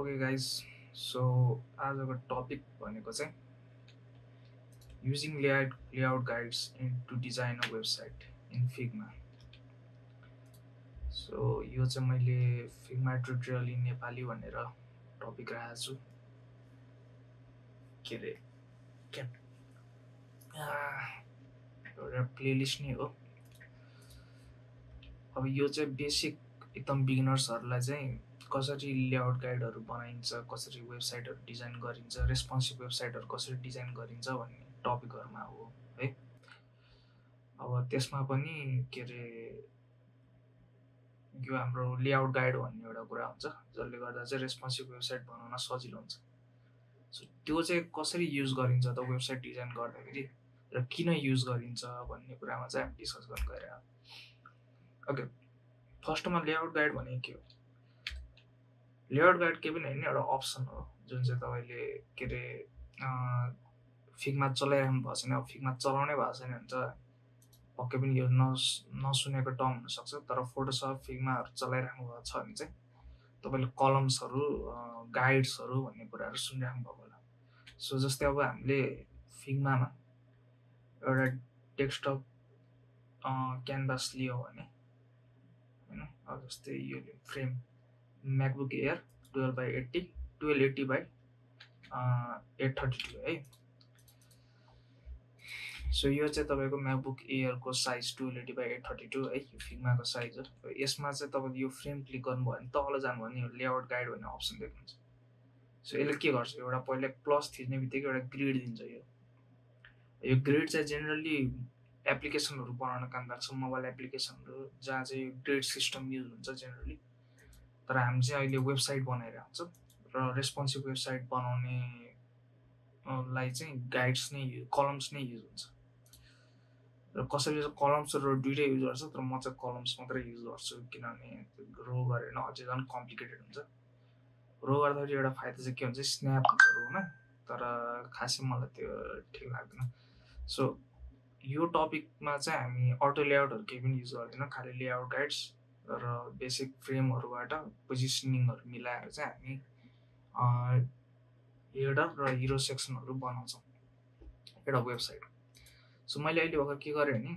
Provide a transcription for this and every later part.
Okay guys so आजको topic भनेको चाहिँ using layout guides into design a website in फिगमा। सो यो चाहिँ मैले फिगमा ट्युटोरियल इन नेपाली भनेर टपिक राखेको छु। के अरे एउटा प्लेलिस्ट नै हो। अब यो चाहिँ बेसिक एकदम बिगिनर्सहरूलाई चाहिँ कसरी लेआउट गाइडहरू बनाइन्छ, कसरी वेबसाइटहरू डिजाइन गरिन्छ, रेस्पोन्सिभ वेबसाइटहरू कसरी डिजाइन गरिन्छ भन्ने टपिकहरूमा हो है। अब त्यसमा पनि के अरे यो हाम्रो लेआउट गाइड भन्ने एउटा कुरा हुन्छ जसले गर्दा चाहिँ रेस्पोन्सिभ वेबसाइट बनाउन सजिलो हुन्छ। सो त्यो चाहिँ कसरी युज गरिन्छ त वेबसाइट डिजाइन गर्दाखेरि र किन युज गरिन्छ भन्ने कुरामा चाहिँ हामी डिस्कस गर्न गइरहेको। ओके, फर्स्टमा लेआउट गाइड भनेको के हो? लेआउट गाइड केही पनि होइन, एउटा अप्सन हो जुन चाहिँ तपाईँले के अरे फिगमा चलाइरहनु भएको छैन, फिगमा चलाउनै भएको छैन भने चाहिँ पक्कै पनि यो नसुनेको टर्म हुनसक्छ। तर फोटोसप फिगमाहरू चलाइराख्नु भएको छ भने चाहिँ तपाईँले कलम्सहरू गाइड्सहरू भन्ने कुराहरू सुनिराख्नु भएको होला। सो जस्तै अब हामीले फिगमामा एउटा डेस्कटप क्यानभास लियो भने होइन, अब जस्तै यो फ्रेम म्याकबुक एयर 1280 है। सो यो चाहिँ तपाईँको म्याकबुक एयरको साइज 1280 है, यो फिगमाको साइज हो। यसमा चाहिँ तपाईँले यो फ्रेम क्लिक गर्नुभयो भने तल जानुभयो भने यो लेआउट गाइड भन्ने अप्सन देख्नुहुन्छ। सो यसले के गर्छ, एउटा पहिला प्लस थिच्ने बित्तिकै एउटा ग्रिड दिन्छ। यो ग्रिड चाहिँ जेनरली एप्लिकेसनहरू बनाउन काम लाग्छ, मोबाइल एप्लिकेसनहरू जहाँ चाहिँ ग्रिड सिस्टम युज हुन्छ जेनरली। तर हामी चाहिँ अहिले वेबसाइट बनाइरहेको हुन्छ र रेस्पोन्सिभ वेबसाइट बनाउने लाई चाहिँ गाइड्स नै कलम्स नै युज हुन्छ। र कसैले चाहिँ कलम्स र दुइटै युज गर्छ, तर म चाहिँ कलम्स मात्रै युज गर्छु किनभने रो गरेर अझै झन् कम्प्लिकेटेड हुन्छ। रो गर्दाखेरि एउटा फाइदा चाहिँ के हुन्छ, स्न्याप हुन्छ रोमा, तर खासै मलाई त्यो ठिक लाग्दैन। सो यो टपिकमा चाहिँ हामी अटो लेआउटहरू केही पनि युज गर्दैनौँ, खालि लेआउट गाइड्स र बेसिक फ्रेमहरूबाट पोजिसनिङहरू मिलाएर चाहिँ हामी हेडर र हिरो सेक्सनहरू बनाउँछौँ एउटा वेबसाइट। सो मैले अहिले भर्खर के गरेँ भने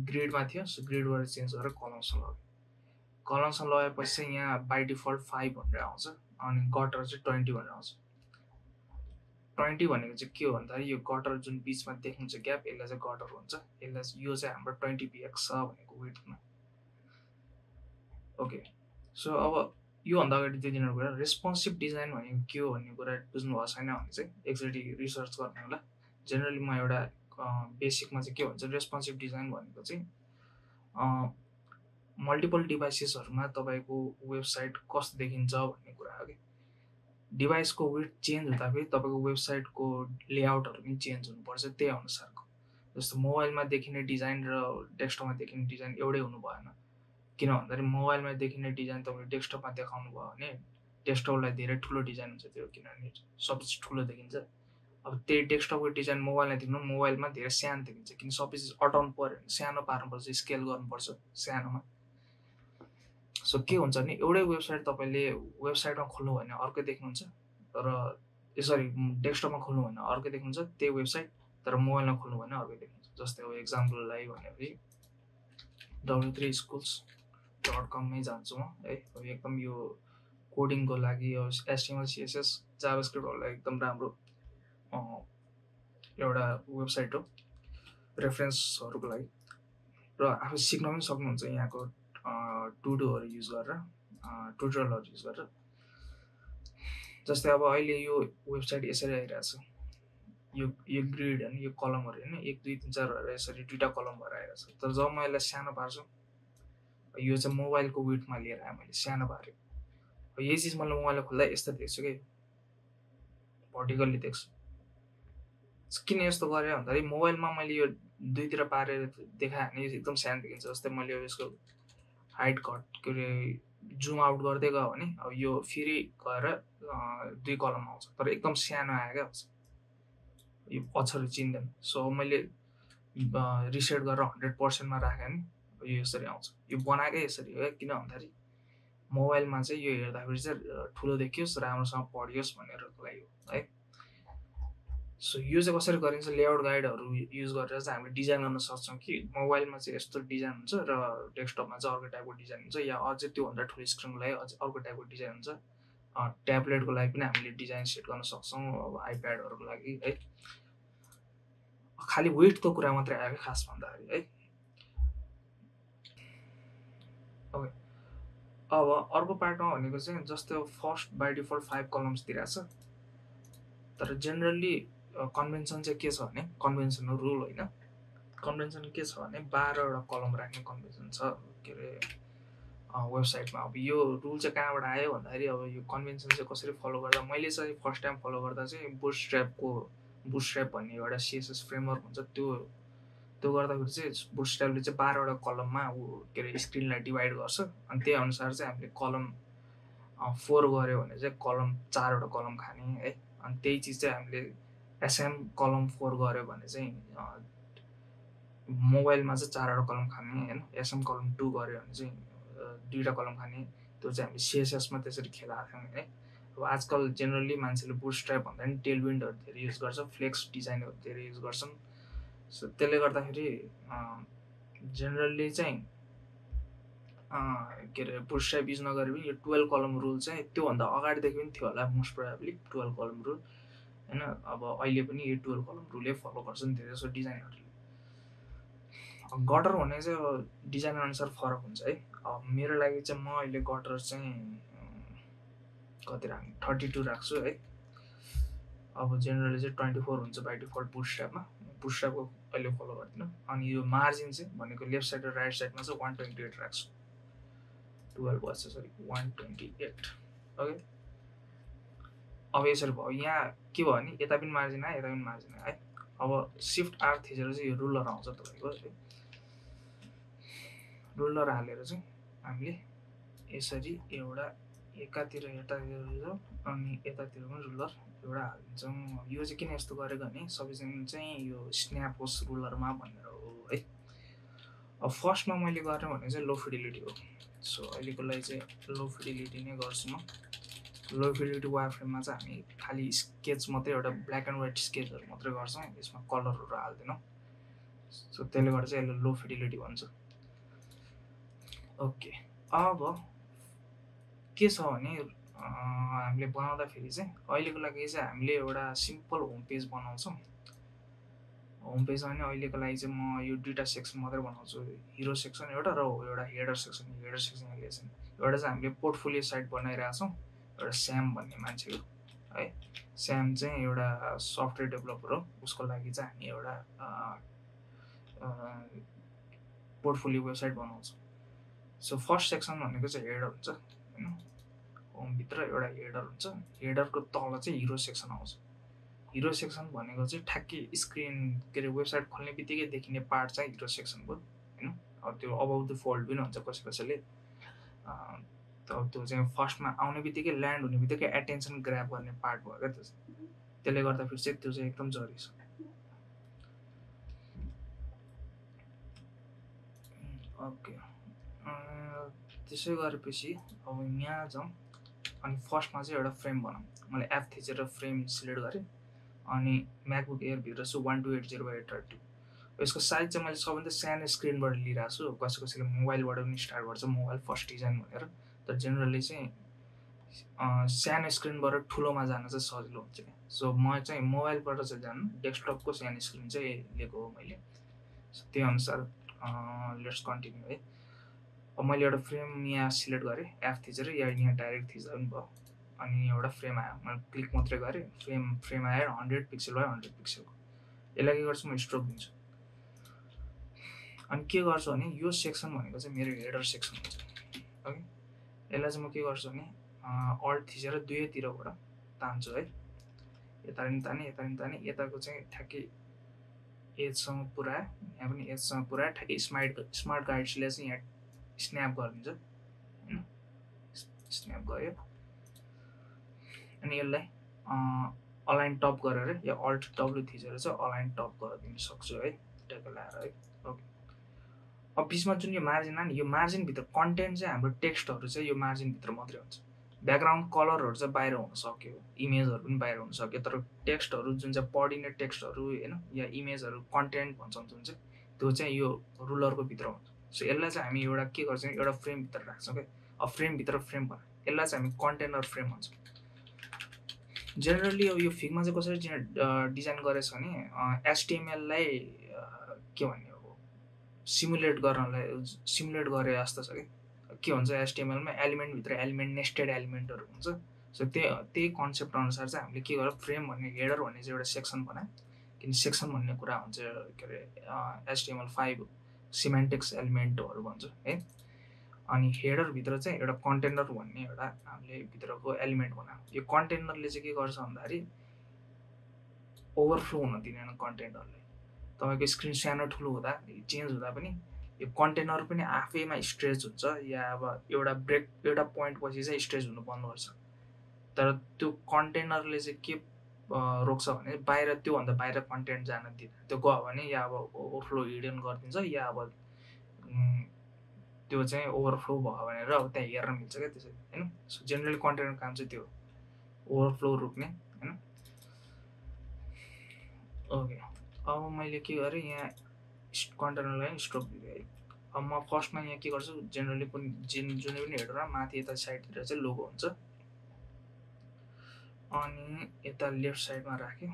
ग्रिडमा थियो, सो ग्रिडबाट चेन्ज गरेर कलम्समा लगेँ। कलम्समा लगाएपछि चाहिँ यहाँ बाई डिफल्ट 5 भनेर आउँछ अनि गटर चाहिँ 20 भनेर आउँछ। 20 भनेको चाहिँ के हो भन्दाखेरि यो गटर जुन बिचमा देख्नुहुन्छ ग्याप, यसलाई चाहिँ गटर भन्छ। यसलाई यो चाहिँ हाम्रो 20 px छ भनेको विड्थमा। ओके, सो अब योभन्दा अगाडि दुई दिनको कुरा रेस्पोन्सिभ डिजाइन भनेको के हो भन्ने कुरा बुझ्नु भएको छैन भने चाहिँ एकचोटि रिसर्च गर्नु होला। जेनरली म एउटा बेसिकमा चाहिँ के भन्छ, रेस्पोन्सिभ डिजाइन भनेको चाहिँ मल्टिपल डिभाइसेसहरूमा तपाईँको वेबसाइट कस्तो देखिन्छ भन्ने कुरा हो कि डिभाइसको विड्थ चेन्ज हुँदाखेरि तपाईँको वेबसाइटको लेआउटहरू पनि चेन्ज हुनुपर्छ त्यही अनुसारको। जस्तो मोबाइलमा देखिने डिजाइन र डेस्कटपमा देखिने डिजाइन एउटै हुनु भएन, किन भन्दाखेरि मोबाइलमा देखिने डिजाइन तपाईँले डेस्कटपमा देखाउनु भयो भने डेस्कटपलाई धेरै ठुलो डिजाइन हुन्छ त्यो, किनभने सबैचिज ठुलो देखिन्छ। अब त्यही डेस्कटपको डिजाइन मोबाइलमा देख्नु, मोबाइलमा धेरै सानो देखिन्छ, किन सबै चिज अटाउनु पऱ्यो भने सानो पार्नुपर्छ, स्केल गर्नुपर्छ सानोमा। सो के हुन्छ भने एउटै वेबसाइट तपाईँले वेबसाइटमा खोल्नु भने अर्कै देख्नुहुन्छ, र यसरी डेस्कटपमा खोल्नु भने अर्कै देख्नुहुन्छ त्यही वेबसाइट, तर मोबाइलमा खोल्नु भने अर्कै देख्नुहुन्छ। जस्तै अब एक्जाम्पललाई भनेपछि w3schools.com जान्छु म है। एकदम यो कोडिङको लागि HTML CSS जाभास्क्रिप्टहरूलाई एकदम राम्रो एउटा वेबसाइट हो रेफरेन्सहरूको लागि, र आफू सिक्न पनि सक्नुहुन्छ यहाँको टुडोहरू युज गरेर, ट्युटोरियलहरू युज गरेर। जस्तै अब अहिले यो वेबसाइट यसरी आइरहेछ, यो ग्रिड होइन, यो कलमहरू होइन, 1 2 3 4 भएर यसरी दुईवटा कलम भएर आइरहेछ। तर जब म यसलाई सानो पार्छु, यो चाहिँ मोबाइलको विड्थमा लिएर आएँ मैले, सानो पारेँ। यही चिज मैले मोबाइलमा खोल्दा यस्तो देख्छु कि भर्टिकल्ली देख्छु। किन यस्तो गरेँ भन्दाखेरि मोबाइलमा मैले यो दुईतिर पारेर देखाएँ भने एकदम सानो देखिन्छ। जस्तै मैले यसको हाइट कट के अरे जुम आउट गर्दै गयो भने अब यो फेरि गएर 2 कलम आउँछ, तर एकदम सानो आयो क्या, यो अक्षर चिन्दैन। सो मैले रिसेट गरेर 100% राखेँ भने यो यसरी आउँछ। यो बनाएकै यसरी हो, किन भन्दाखेरि मोबाइलमा चाहिँ यो हेर्दाखेरि चाहिँ ठुलो देखियोस्, राम्रोसँग पढियोस् भनेरको लागि हो है। सो यो चाहिँ कसरी गरिन्छ, लेआउट गाइडहरू युज गरेर चाहिँ हामीले डिजाइन गर्न सक्छौँ कि मोबाइलमा चाहिँ यस्तो डिजाइन हुन्छ र डेस्कटपमा चाहिँ अर्को टाइपको डिजाइन हुन्छ, या अझै त्योभन्दा ठुलो स्क्रिनको लागि अझै अर्को टाइपको डिजाइन हुन्छ। ट्याब्लेटको लागि पनि हामीले डिजाइन सेट गर्न सक्छौँ, अब आइप्याडहरूको लागि है। खालि वेटको कुरा मात्रै आयो खास भन्दाखेरि है। ओके, अब अर्को पार्टमा भनेको चाहिँ जस्तो फर्स्ट बाई डिफल्ट 5 कलम्स दिइरहेको छ, तर जेनरली कन्भेन्सन चाहिँ के छ भने, कन्भेन्सन हो, रुल होइन। कन्भेन्सन के छ भने 12वटा कलम राख्ने कन्भेन्सन छ के अरे वेबसाइटमा। अब यो रुल चाहिँ कहाँबाट आयो भन्दाखेरि, अब यो कन्भेन्सन चाहिँ कसरी फलो गर्दा, मैले चाहिँ फर्स्ट टाइम फलो गर्दा चाहिँ बुटस्ट्र्याप भन्ने एउटा सिएसएस फ्रेमवर्क हुन्छ, त्यो गर्दाखेरि चाहिँ बुटस्ट्र्यापले चाहिँ 12वटा कलममा के अरे स्क्रिनलाई डिभाइड गर्छ, अनि त्यही अनुसार चाहिँ हामीले कलम 4 गऱ्यो भने चाहिँ कलम 4वटा कलम खाने है। अनि त्यही चिज चाहिँ हामीले एसएम कलम 4 गऱ्यो भने चाहिँ मोबाइलमा चाहिँ 4वटा कलम खाने होइन। एसएम कलम 2 गऱ्यो भने चाहिँ 2वटा कलम खाने। त्यो चाहिँ हामीले सिएसएसमा त्यसरी खेलाएको थियौँ है। अब आजकल जेनरली मान्छेले बुटस्ट्र्याप भन्दा पनि टेलविन्डहरू धेरै युज गर्छ, फ्लेक्स डिजाइनहरू धेरै युज गर्छन्। सो त्यसले गर्दाखेरि जेनरली चाहिँ के अरे बुटस्ट्र्याप युज नगरे पनि यो 12 कलम रुल चाहिँ त्योभन्दा अगाडिदेखि पनि थियो होला मोस्ट प्रोबेबली 12 कलम रुल होइन। अब अहिले पनि यो 12 कलम रुलै फलो गर्छन् धेरै जसो डिजाइनहरूले। गटर भने चाहिँ अब डिजाइन अनुसार फरक हुन्छ है। अब मेरो लागि चाहिँ म अहिले गटर चाहिँ कति राख्ने 32 राख्छु है। अब जेनरली चाहिँ 24 हुन्छ बाई डिफल्ट बुटस्ट्र्यापमा, बुटस्ट्र्यापको अहिले फलो गर्दिनँ। अनि यो मार्जिन चाहिँ भनेको लेफ्ट साइड र राइट साइडमा चाहिँ 128 राख्छु, 12 बच्छ सरी 128 ओके। अब यसरी भयो, यहाँ के भयो भने यता पनि मार्जिन आयो, यता पनि मार्जिन आयो है। अब सिफ्ट आर थिचेर चाहिँ यो रुलर आउँछ तपाईँको है। रुलर हालेर चाहिँ हामीले यसरी एउटा एकातिर यतातिर अनि यतातिर पनि रुलर एउटा हालिदिन्छौँ। यो चाहिँ किन यस्तो गरेको भने सबैजना चाहिँ यो स्न्याप होस् रुलरमा भनेर हो है। अब फर्स्टमा मैले गरेँ भने चाहिँ लो फिडिलिटी हो। सो अहिलेको लागि चाहिँ लो फिडिलिटी नै गर्छु म। लो फिडिलिटी वायरफ्रेममा चाहिँ हामी खालि स्केच मात्रै, एउटा ब्ल्याक एन्ड व्हाइट स्केचहरू मात्रै गर्छौँ, यसमा कलरहरू हाल्दैनौँ। सो त्यसले गर्दा चाहिँ यसले लो फिडिलिटी भन्छ। ओके, अब के छ भने हामीले बनाउँदाखेरि चाहिँ अहिलेको लागि चाहिँ हामीले एउटा सिम्पल होम पेज बनाउँछौँ। होम पेज भने अहिलेको लागि चाहिँ म यो 2टा सेक्सन मात्रै बनाउँछु, हिरो सेक्सन एउटा र एउटा हेडर सेक्सन। हेडर सेक्सन एउटा चाहिँ हामीले पोर्टफोलियो साइट बनाइरहेको छौँ, एउटा स्याम भन्ने मान्छे हो है। स्याम चाहिँ एउटा सफ्टवेयर डेभलपर हो, उसको लागि चाहिँ हामी एउटा पोर्टफोलियो वेबसाइट बनाउँछौँ। सो फर्स्ट सेक्सन भनेको चाहिँ हेडर हुन्छ होइन, होमभित्र एउटा हेडर हुन्छ, हेडरको तल चाहिँ हिरो सेक्सन आउँछ। हिरो सेक्सन भनेको चाहिँ ठ्याक्कै स्क्रिन के अरे वेबसाइट खोल्ने बित्तिकै देखिने पार्ट चाहिँ हिरो सेक्सन भयो होइन। अब त्यो अबाउट द फोल्ड पनि हुन्छ कसैले, त्यो चाहिँ फर्स्टमा आउने बित्तिकै ल्यान्ड हुने बित्तिकै एटेन्सन ग्राब गर्ने पार्ट भयो क्या त्यो चाहिँ। त्यसले गर्दाखेरि चाहिँ त्यो चाहिँ एकदम जरुरी छ। ओके, त्यसै गरेपछि अब यहाँ जाउँ अनि फर्स्टमा चाहिँ एउटा फ्रेम बनाऊँ। मैले एप थिचेर फ्रेम सिलेक्ट गरेँ अनि म्याकबुक एयरभित्र छु 1280/832। यसको साइज चाहिँ मैले सबभन्दा सानो स्क्रिनबाट लिइरहेको छु। कसैले मोबाइलबाट पनि स्टार्ट गर्छ, मोबाइल फर्स्ट डिजाइन भनेर, तर जेनरली चाहिँ सानो स्क्रिनबाट ठुलोमा जान चाहिँ सजिलो हुन्छ क्या। सो म चाहिँ मोबाइलबाट चाहिँ जानु डेस्कटपको सानो स्क्रिन चाहिँ लिएको हो मैले। त्यही अनुसार लेट्स कन्टिन्यू है। अब मैले एउटा फ्रेम यहाँ सिलेक्ट गरेँ, एप थिचेर या यहाँ डाइरेक्ट थिच्दा पनि भयो। अनि एउटा फ्रेम आयो, मैले क्लिक मात्रै गरेँ, फ्रेम आयो 100 पिक्सल भयो, 100 पिक्सलको। यसलाई के गर्छु म स्ट्रोक दिन्छु। अनि के गर्छु भने यो सेक्सन भनेको चाहिँ मेरो हेडर सेक्सन हुन्छ ओके। यसलाई चाहिँ म के गर्छु भने अल्ट थिचेर दुवैतिरबाट तान्छु है, यता पनि ताने यता पनि ताने। यताको चाहिँ ठ्याक्कै एजसँग पुऱ्यायो, यहाँ पनि एजसँग पुऱ्यायो, ठ्याक्कै स्मार्ट गाइड्सले चाहिँ यहाँ स्न्याप गरिदिन्छ होइन, स्न्याप गयो। अनि यसलाई अलाइन टप गरेर या अल्ट डब्लु थिचेर चाहिँ अलाइन टप गरिदिन सक्छु है, ट्याग लाएर है। ओके, अब बिचमा जुन यो मार्जिन आयो नि यो मार्जिनभित्र कन्टेन्ट चाहिँ हाम्रो टेक्स्टहरू चाहिँ यो मार्जिनभित्र मात्रै हुन्छ। ब्याकग्राउन्ड कलरहरू चाहिँ बाहिर हुन सक्यो, इमेजहरू पनि बाहिर हुन सक्यो, तर टेक्स्टहरू जुन चाहिँ पढिने टेक्स्टहरू होइन या इमेजहरू कन्टेन्ट भन्छौँ जुन चाहिँ त्यो चाहिँ यो रुलरको भित्र हुन्छ। सो यसलाई चाहिँ हामी एउटा के गर्छौँ एउटा फ्रेमभित्र राख्छौँ क्या। अब फ्रेमभित्र फ्रेम बनायो यसलाई चाहिँ हामी कन्टेनर फ्रेम भन्छौँ। जेनरली अब यो फिगमा चाहिँ कसरी डिजाइन गरेछ भने एचटिएमएललाई के भन्ने अब सिमुलेट गरे जस्तो छ कि के हुन्छ एचटिएमएलमा एलिमेन्टभित्र एलिमेन्ट नेस्टेड एलिमेन्टहरू हुन्छ। सो त्यही कन्सेप्ट अनुसार चाहिँ हामीले के गर्यो फ्रेम भन्ने हेडर भन्ने चाहिँ एउटा सेक्सन बनायो। किन सेक्सन भन्ने कुरा हुन्छ के अरे HTML5 सिमेन्टिक्स एलिमेन्टहरू भन्छ है। अनि हेडरभित्र चाहिँ एउटा कन्टेनर भन्ने एउटा हामीले भित्रको एलिमेन्ट बनायो। यो कन्टेनरले चाहिँ के गर्छ भन्दाखेरि ओभरफ्लो हुन दिँदैन कन्टेन्टहरूले। तपाईँको स्क्रिन सानो ठुलो हुँदा चेन्ज हुँदा पनि यो कन्टेनर पनि आफैमा स्ट्रेच हुन्छ या अब एउटा पोइन्ट पछि चाहिँ स्ट्रेच हुनु बन्द गर्छ। तर त्यो कन्टेनरले चाहिँ के रोक्छ भने बाहिर त्योभन्दा बाहिर कन्टेन्ट जान दिँदैन। त्यो गयो भने या अब ओभरफ्लो हिडन गरिदिन्छ या अब त्यो चाहिँ ओभरफ्लो भयो भनेर अब त्यहाँ हेर्न मिल्छ क्या त्यसरी होइन। सो जेनरली कन्टेन्टको काम चाहिँ त्यो ओभरफ्लो रोक्ने होइन। ओके अब मैले के गरेँ यहाँ कन्टेनरलाई स्ट्रोक दिएँ। अब म फर्स्टमा यहाँ के गर्छु जेनरली जुनै पनि हेडरमा माथि यता साइडतिर चाहिँ लोगो हुन्छ अनि यता लेफ्ट साइडमा राख्यो।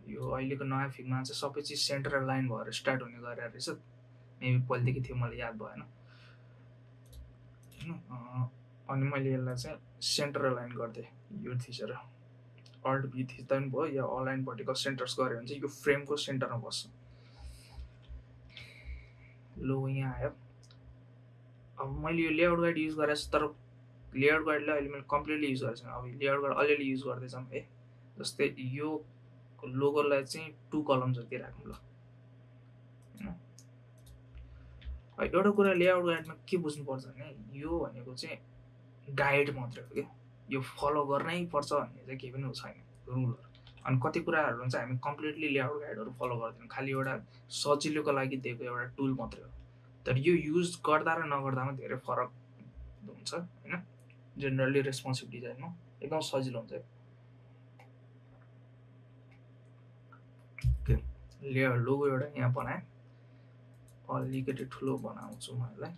यो अहिलेको नयाँ फिगमा चाहिँ सबै चिज सेन्टर लाइन भएर स्टार्ट हुने गरेर रहेछ। मेबी पहिलेदेखि थियो मलाई याद भएन होइन। अनि मैले यसलाई चाहिँ सेन्टर लाइन गरिदिएँ यो थिचेर अल्ट भी थिच्दा पनि भयो या अलाइन भर्टिकल सेन्टर्स गऱ्यो भने चाहिँ यो फ्रेमको सेन्टरमा बस्छ। लोगो यहाँ आयो। अब मैले यो लेआउट गाइड युज गरेको छु तर लेआउट गाइडलाई अहिले मैले कम्प्लिटली युज गरेको छैन। अब लेआउट गाइड अलिअलि युज गर्दैछौँ है। जस्तै यो लोगोलाई चाहिँ 2 कलम जति राखौँ ल होइन। एउटा कुरा लेआउट गाइडमा के बुझ्नुपर्छ भने यो भनेको चाहिँ गाइड मात्रै हो क्या। यो फलो गर्नै पर्छ भन्ने चाहिँ केही पनि छैन रुलहरू। अनि कति कुराहरू चाहिँ हामी कम्प्लिटली लेआउट गाइडहरू फलो गर्दैनौँ, खालि एउटा सजिलोको लागि दिएको एउटा टुल मात्रै हो। तर यो युज गर्दा र नगर्दामा धेरै फरक हुन्छ होइन। जेनरली रेस्पोन्सिभ डिजाइनमा एकदम सजिलो हुन्छ। लेआउट लोगो एउटा यहाँ बनाएँ, अलिकति ठुलो बनाउँछु म यसलाई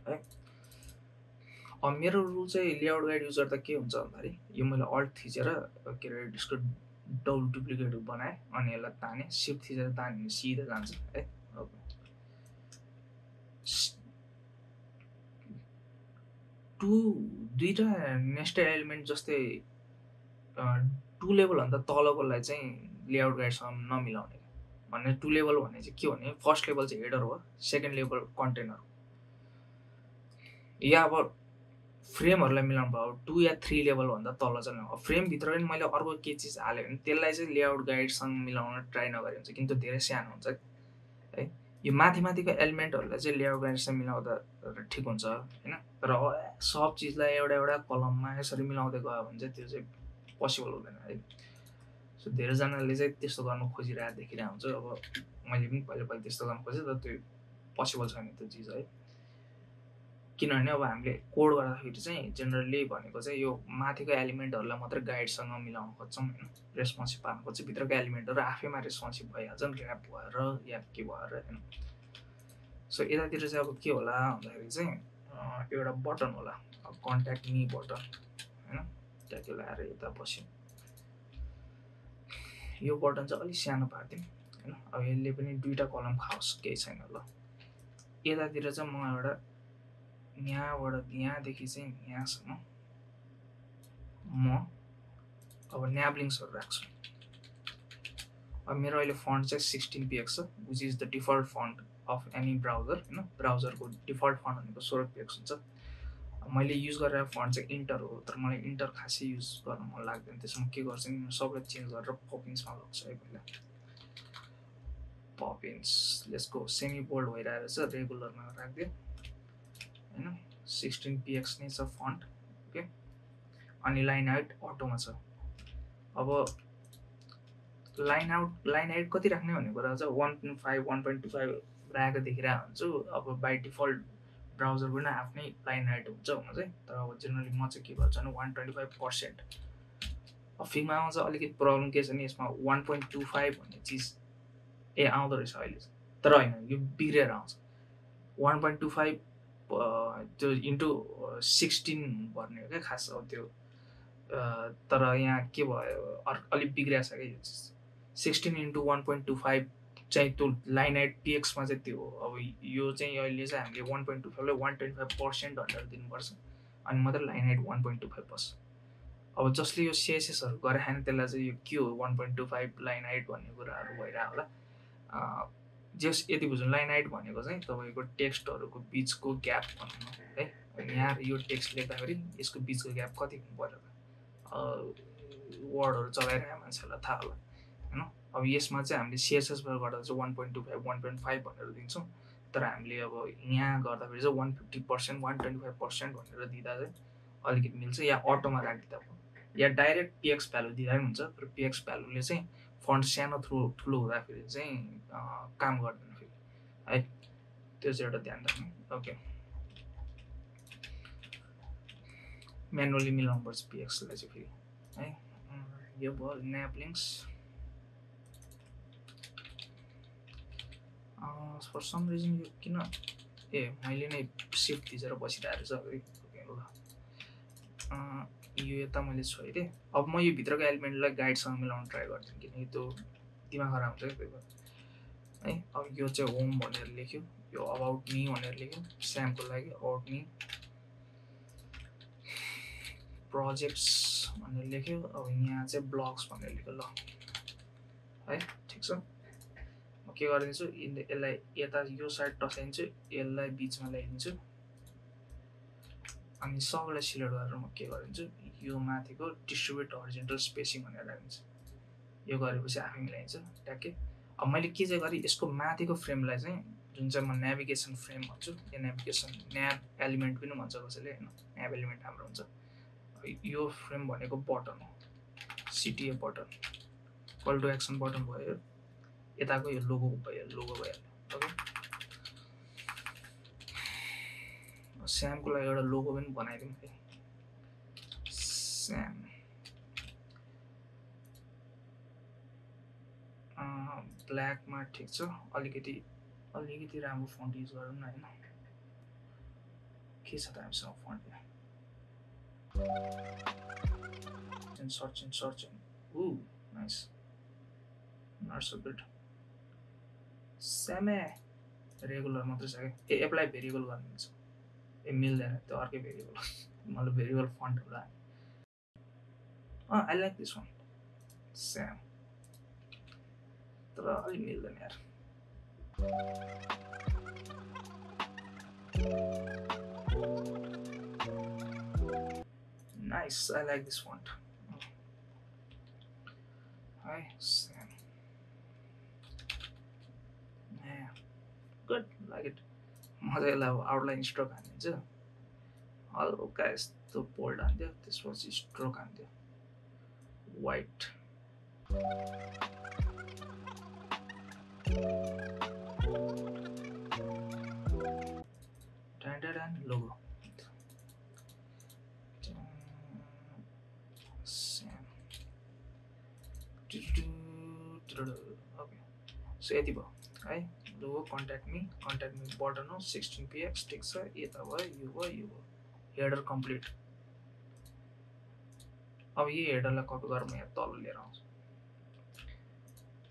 है। अब मेरो रुल चाहिँ लेआउट गाइड युज गर्दा के हुन्छ भन्दाखेरि यो मैले अल्ट थिचेर के अरे यसको डबल डुप्लिकेट बनाएँ अनि यसलाई तानेँ, सिफ्ट थिचेर तान्यो भने सिधा जान्छ है। दुईवटा नेस्टेड एलिमेन्ट जस्तै 2 लेभलभन्दा तलकोलाई चाहिँ लेआउट गाइडसँग नमिलाउने भन्ने। 2 लेभल भन्ने चाहिँ के भने फर्स्ट लेभल चाहिँ हेडर हो, सेकेन्ड लेभल कन्टेनर या अब फ्रेमहरूलाई मिलाउनु भयो 2 या 3 लेभलभन्दा तल चाहिँ अब फ्रेमभित्र पनि मैले अर्को के चिज हालेँ भने त्यसलाई चाहिँ लेआउट गाइडसँग मिलाउन ट्राई नगरे हुन्छ किन त्यो धेरै सानो हुन्छ है। यो माथिको एलिमेन्टहरूलाई चाहिँ लेआउट गाइडसँग मिलाउँदा ठिक हुन्छ होइन। तर सब चिजलाई एउटा कलममा यसरी मिलाउँदै गयो भने चाहिँ त्यो चाहिँ पोसिबल हुँदैन है। सो धेरैजनाले चाहिँ त्यस्तो गर्न खोजिरहेको देखिरहेको हुन्छ। अब मैले पनि पहिले त्यस्तो गर्न खोजेँ तर त्यो पोसिबल छैन त्यो चिज है। किनभने अब हामीले कोड गर्दाखेरि चाहिँ जेनरली भनेको चाहिँ यो माथिको एलिमेन्टहरूलाई मात्रै गाइडसँग मिलाउन खोज्छौँ होइन, रेस्पोन्सिभ पार्नु खोज्छ। भित्रको एलिमेन्टहरू आफैमा रेस्पोन्सिभ भइहाल्छन् ऱ्याप भएर या के भएर होइन। सो यतातिर चाहिँ अब के होला भन्दाखेरि चाहिँ एउटा बटन होला, कन्ट्याक्ट मी बटन होइन। त्यहाँ ल्याएर यता बस्यो यो बटन चाहिँ अलिक सानो पारिदिउँ होइन। अब यसले पनि 2टा कलम खाओस् केही छैन ल। यतातिर चाहिँ म एउटा यहाँबाट यहाँदेखि चाहिँ यहाँसम्म म अब न्याब्लिङ्सहरू राख्छु। अब मेरो अहिले फन्ट चाहिँ 16 px छ which is the default font of any browser होइन। ब्राउजरको डिफल्ट फन्ट भनेको 16 px हुन्छ। मैले युज गरेर फन्ट चाहिँ इन्टर हो तर मलाई इन्टर खासै युज गर्न मन लाग्दैन। त्यसमा के गर्छु नि सबलाई चेन्ज गरेर पपिन्समा लग्छु है। पहिला पपिन्स यसको सेमी बोल्ड भइरहेको छ रेगुलरमा राखिदियो होइन। 16 px नै छ फन्ट ओके। अनि लाइन हाइट अटोमा छ। अब लाइन हाइट कति राख्ने भन्ने कुरा चाहिँ 1.5 1.25 राखेको देखिरहेको हुन्छु। अब बाई डिफल्ट ब्राउजर पनि आफ्नै लाइन हाइट हुन्छ हुन चाहिँ, तर अब जेनरली म चाहिँ के गर्छु भने 125%। अब फिग्मामा चाहिँ अलिकति प्रब्लम के छ नि, यसमा 1.25 भन्ने चिज आउँदो रहेछ अहिले, तर होइन यो बिग्रेर आउँछ। 1.25 त्यो इन्टु 16 हुनुपर्ने हो क्या खास। अब त्यो तर यहाँ के भयो अलिक बिग्रिएको छ क्या यो चिज। 16 इन्टु 1.25 चाहिँ त्यो लाइन हाइट पिएक्समा चाहिँ त्यो हो। अब यो चाहिँ अहिले चाहिँ हामीले 1.25 लाई 125% भनेर दिनुपर्छ, अनि मात्रै लाइन हाइट 1.25 बस्छ। अब जसले यो सिएसएसहरू गरे खाने त्यसलाई चाहिँ यो के हो 1.25 लाइन हाइट भन्ने कुराहरू भइरहेको होला। जस यति बुझ्नु, लाइन हाइट भनेको चाहिँ तपाईँको टेक्स्टहरूको बिचको ग्याप भनौँ न है। यहाँ यो टेक्स्ट लेख्दाखेरि यसको बिचको ग्याप कति हुनु पर्यो, वर्डहरू चलाइरहेको मान्छेहरूलाई थाहा होला होइन। अब यसमा चाहिँ हामीले सिएसएसबाट गर्दा चाहिँ 1.25 1.5 भनेर दिन्छौँ, तर हामीले अब यहाँ गर्दाखेरि चाहिँ 150% 125% भनेर दिँदा चाहिँ अलिकति मिल्छ। या अटोमा राखिदिँदा भयो, या डाइरेक्ट पिएक्स भ्यालु दिँदा पनि हुन्छ, तर पिएक्स भ्यालुले चाहिँ फन्ट सानो ठुलो हुँदाखेरि चाहिँ काम गर्दैन फेरि है, त्यो चाहिँ एउटा ध्यान राख्नु। ओके, म्यानुअली मिलाउनुपर्छ पिएक्सलाई चाहिँ फेरि है। यो भयो snap links. For some reason यो किन मैले नै सिफ्ट थिचेर बसिरहेको रहेछ। यो यता मैले छोइदिएँ। अब म यो भित्रको एलिमेन्टलाई गाइडसँग मिलाउन ट्राई गर्छु, किनकि त्यो दिमाग खराब हुन्छ क्या त्यही है। अब यो चाहिँ होम भनेर लेख्यो, यो अबाउट मी भनेर लेख्यो, स्यामको लागि अबाउट मी, प्रोजेक्ट्स भनेर लेख्यो। अब यहाँ चाहिँ ब्लग्स भनेर लेख्यो ल है, ठिक छ। म के गरिदिन्छु, यसलाई यता यो साइड टसाइदिन्छु, यसलाई बिचमा ल्याइदिन्छु, अनि सबैलाई सिलेक्ट गरेर म के गरिदिन्छु, यो माथिको डिस्ट्रिब्युट हरिजेन्टल स्पेसिङ भनेर राखिदिन्छु। यो गरेपछि आफै मिलाइन्छ ट्याक्कै। अब मैले के चाहिँ गरेँ, यसको माथिको फ्रेमलाई चाहिँ जुन चाहिँ म नेभिगेसन फ्रेम भन्छु, या नेभिगेसन न्याप एलिमेन्ट पनि भन्छ कसैले होइन, न्याप एलिमेन्ट हाम्रो हुन्छ। यो फ्रेम भनेको बटन हो, CTA button, call to action button भयो, यताको यो लोगो भयो, लोगो भइहाल्यो। ओके, स्यामको लागि एउटा लोगो पनि बनाइदिउँ है, स्याम ब्ल्याकमा ठिक छ। अलिकति राम्रो फन्ट युज गरौँ न होइन, के छ त हामीसँग font search nice, not so good. स्यामे रेगुलर मात्रै छ क्या, एप्लाई भेरिएबल गरिदिन्छ, मिल्दैन त्यो अर्कै भेरिएबल, मतलब भेरिएबल फन्ट होला। आई लाइक दिस वान स्याम, तर अलिक मिल्दैन यार। Nice, I like this font. Hi, Sam. Yeah, good, like it. मजाले अब आउटलाइन स्ट्रोक हानिदिन्छ, हल्का यस्तो बोल्ड हान्थ्यो, त्यसपछि स्ट्रोक हान्थ्यो, वाइट। लोगो ओके, सो यति भयो है। लोगो कन्ट्याक्ट मी बटन हो 16px, ठिक छ। यता भयो, यो भयो, हेडर कम्प्लिट। अब यो हेडरलाई कपी गरेर म यहाँ तल लिएर आउँछु।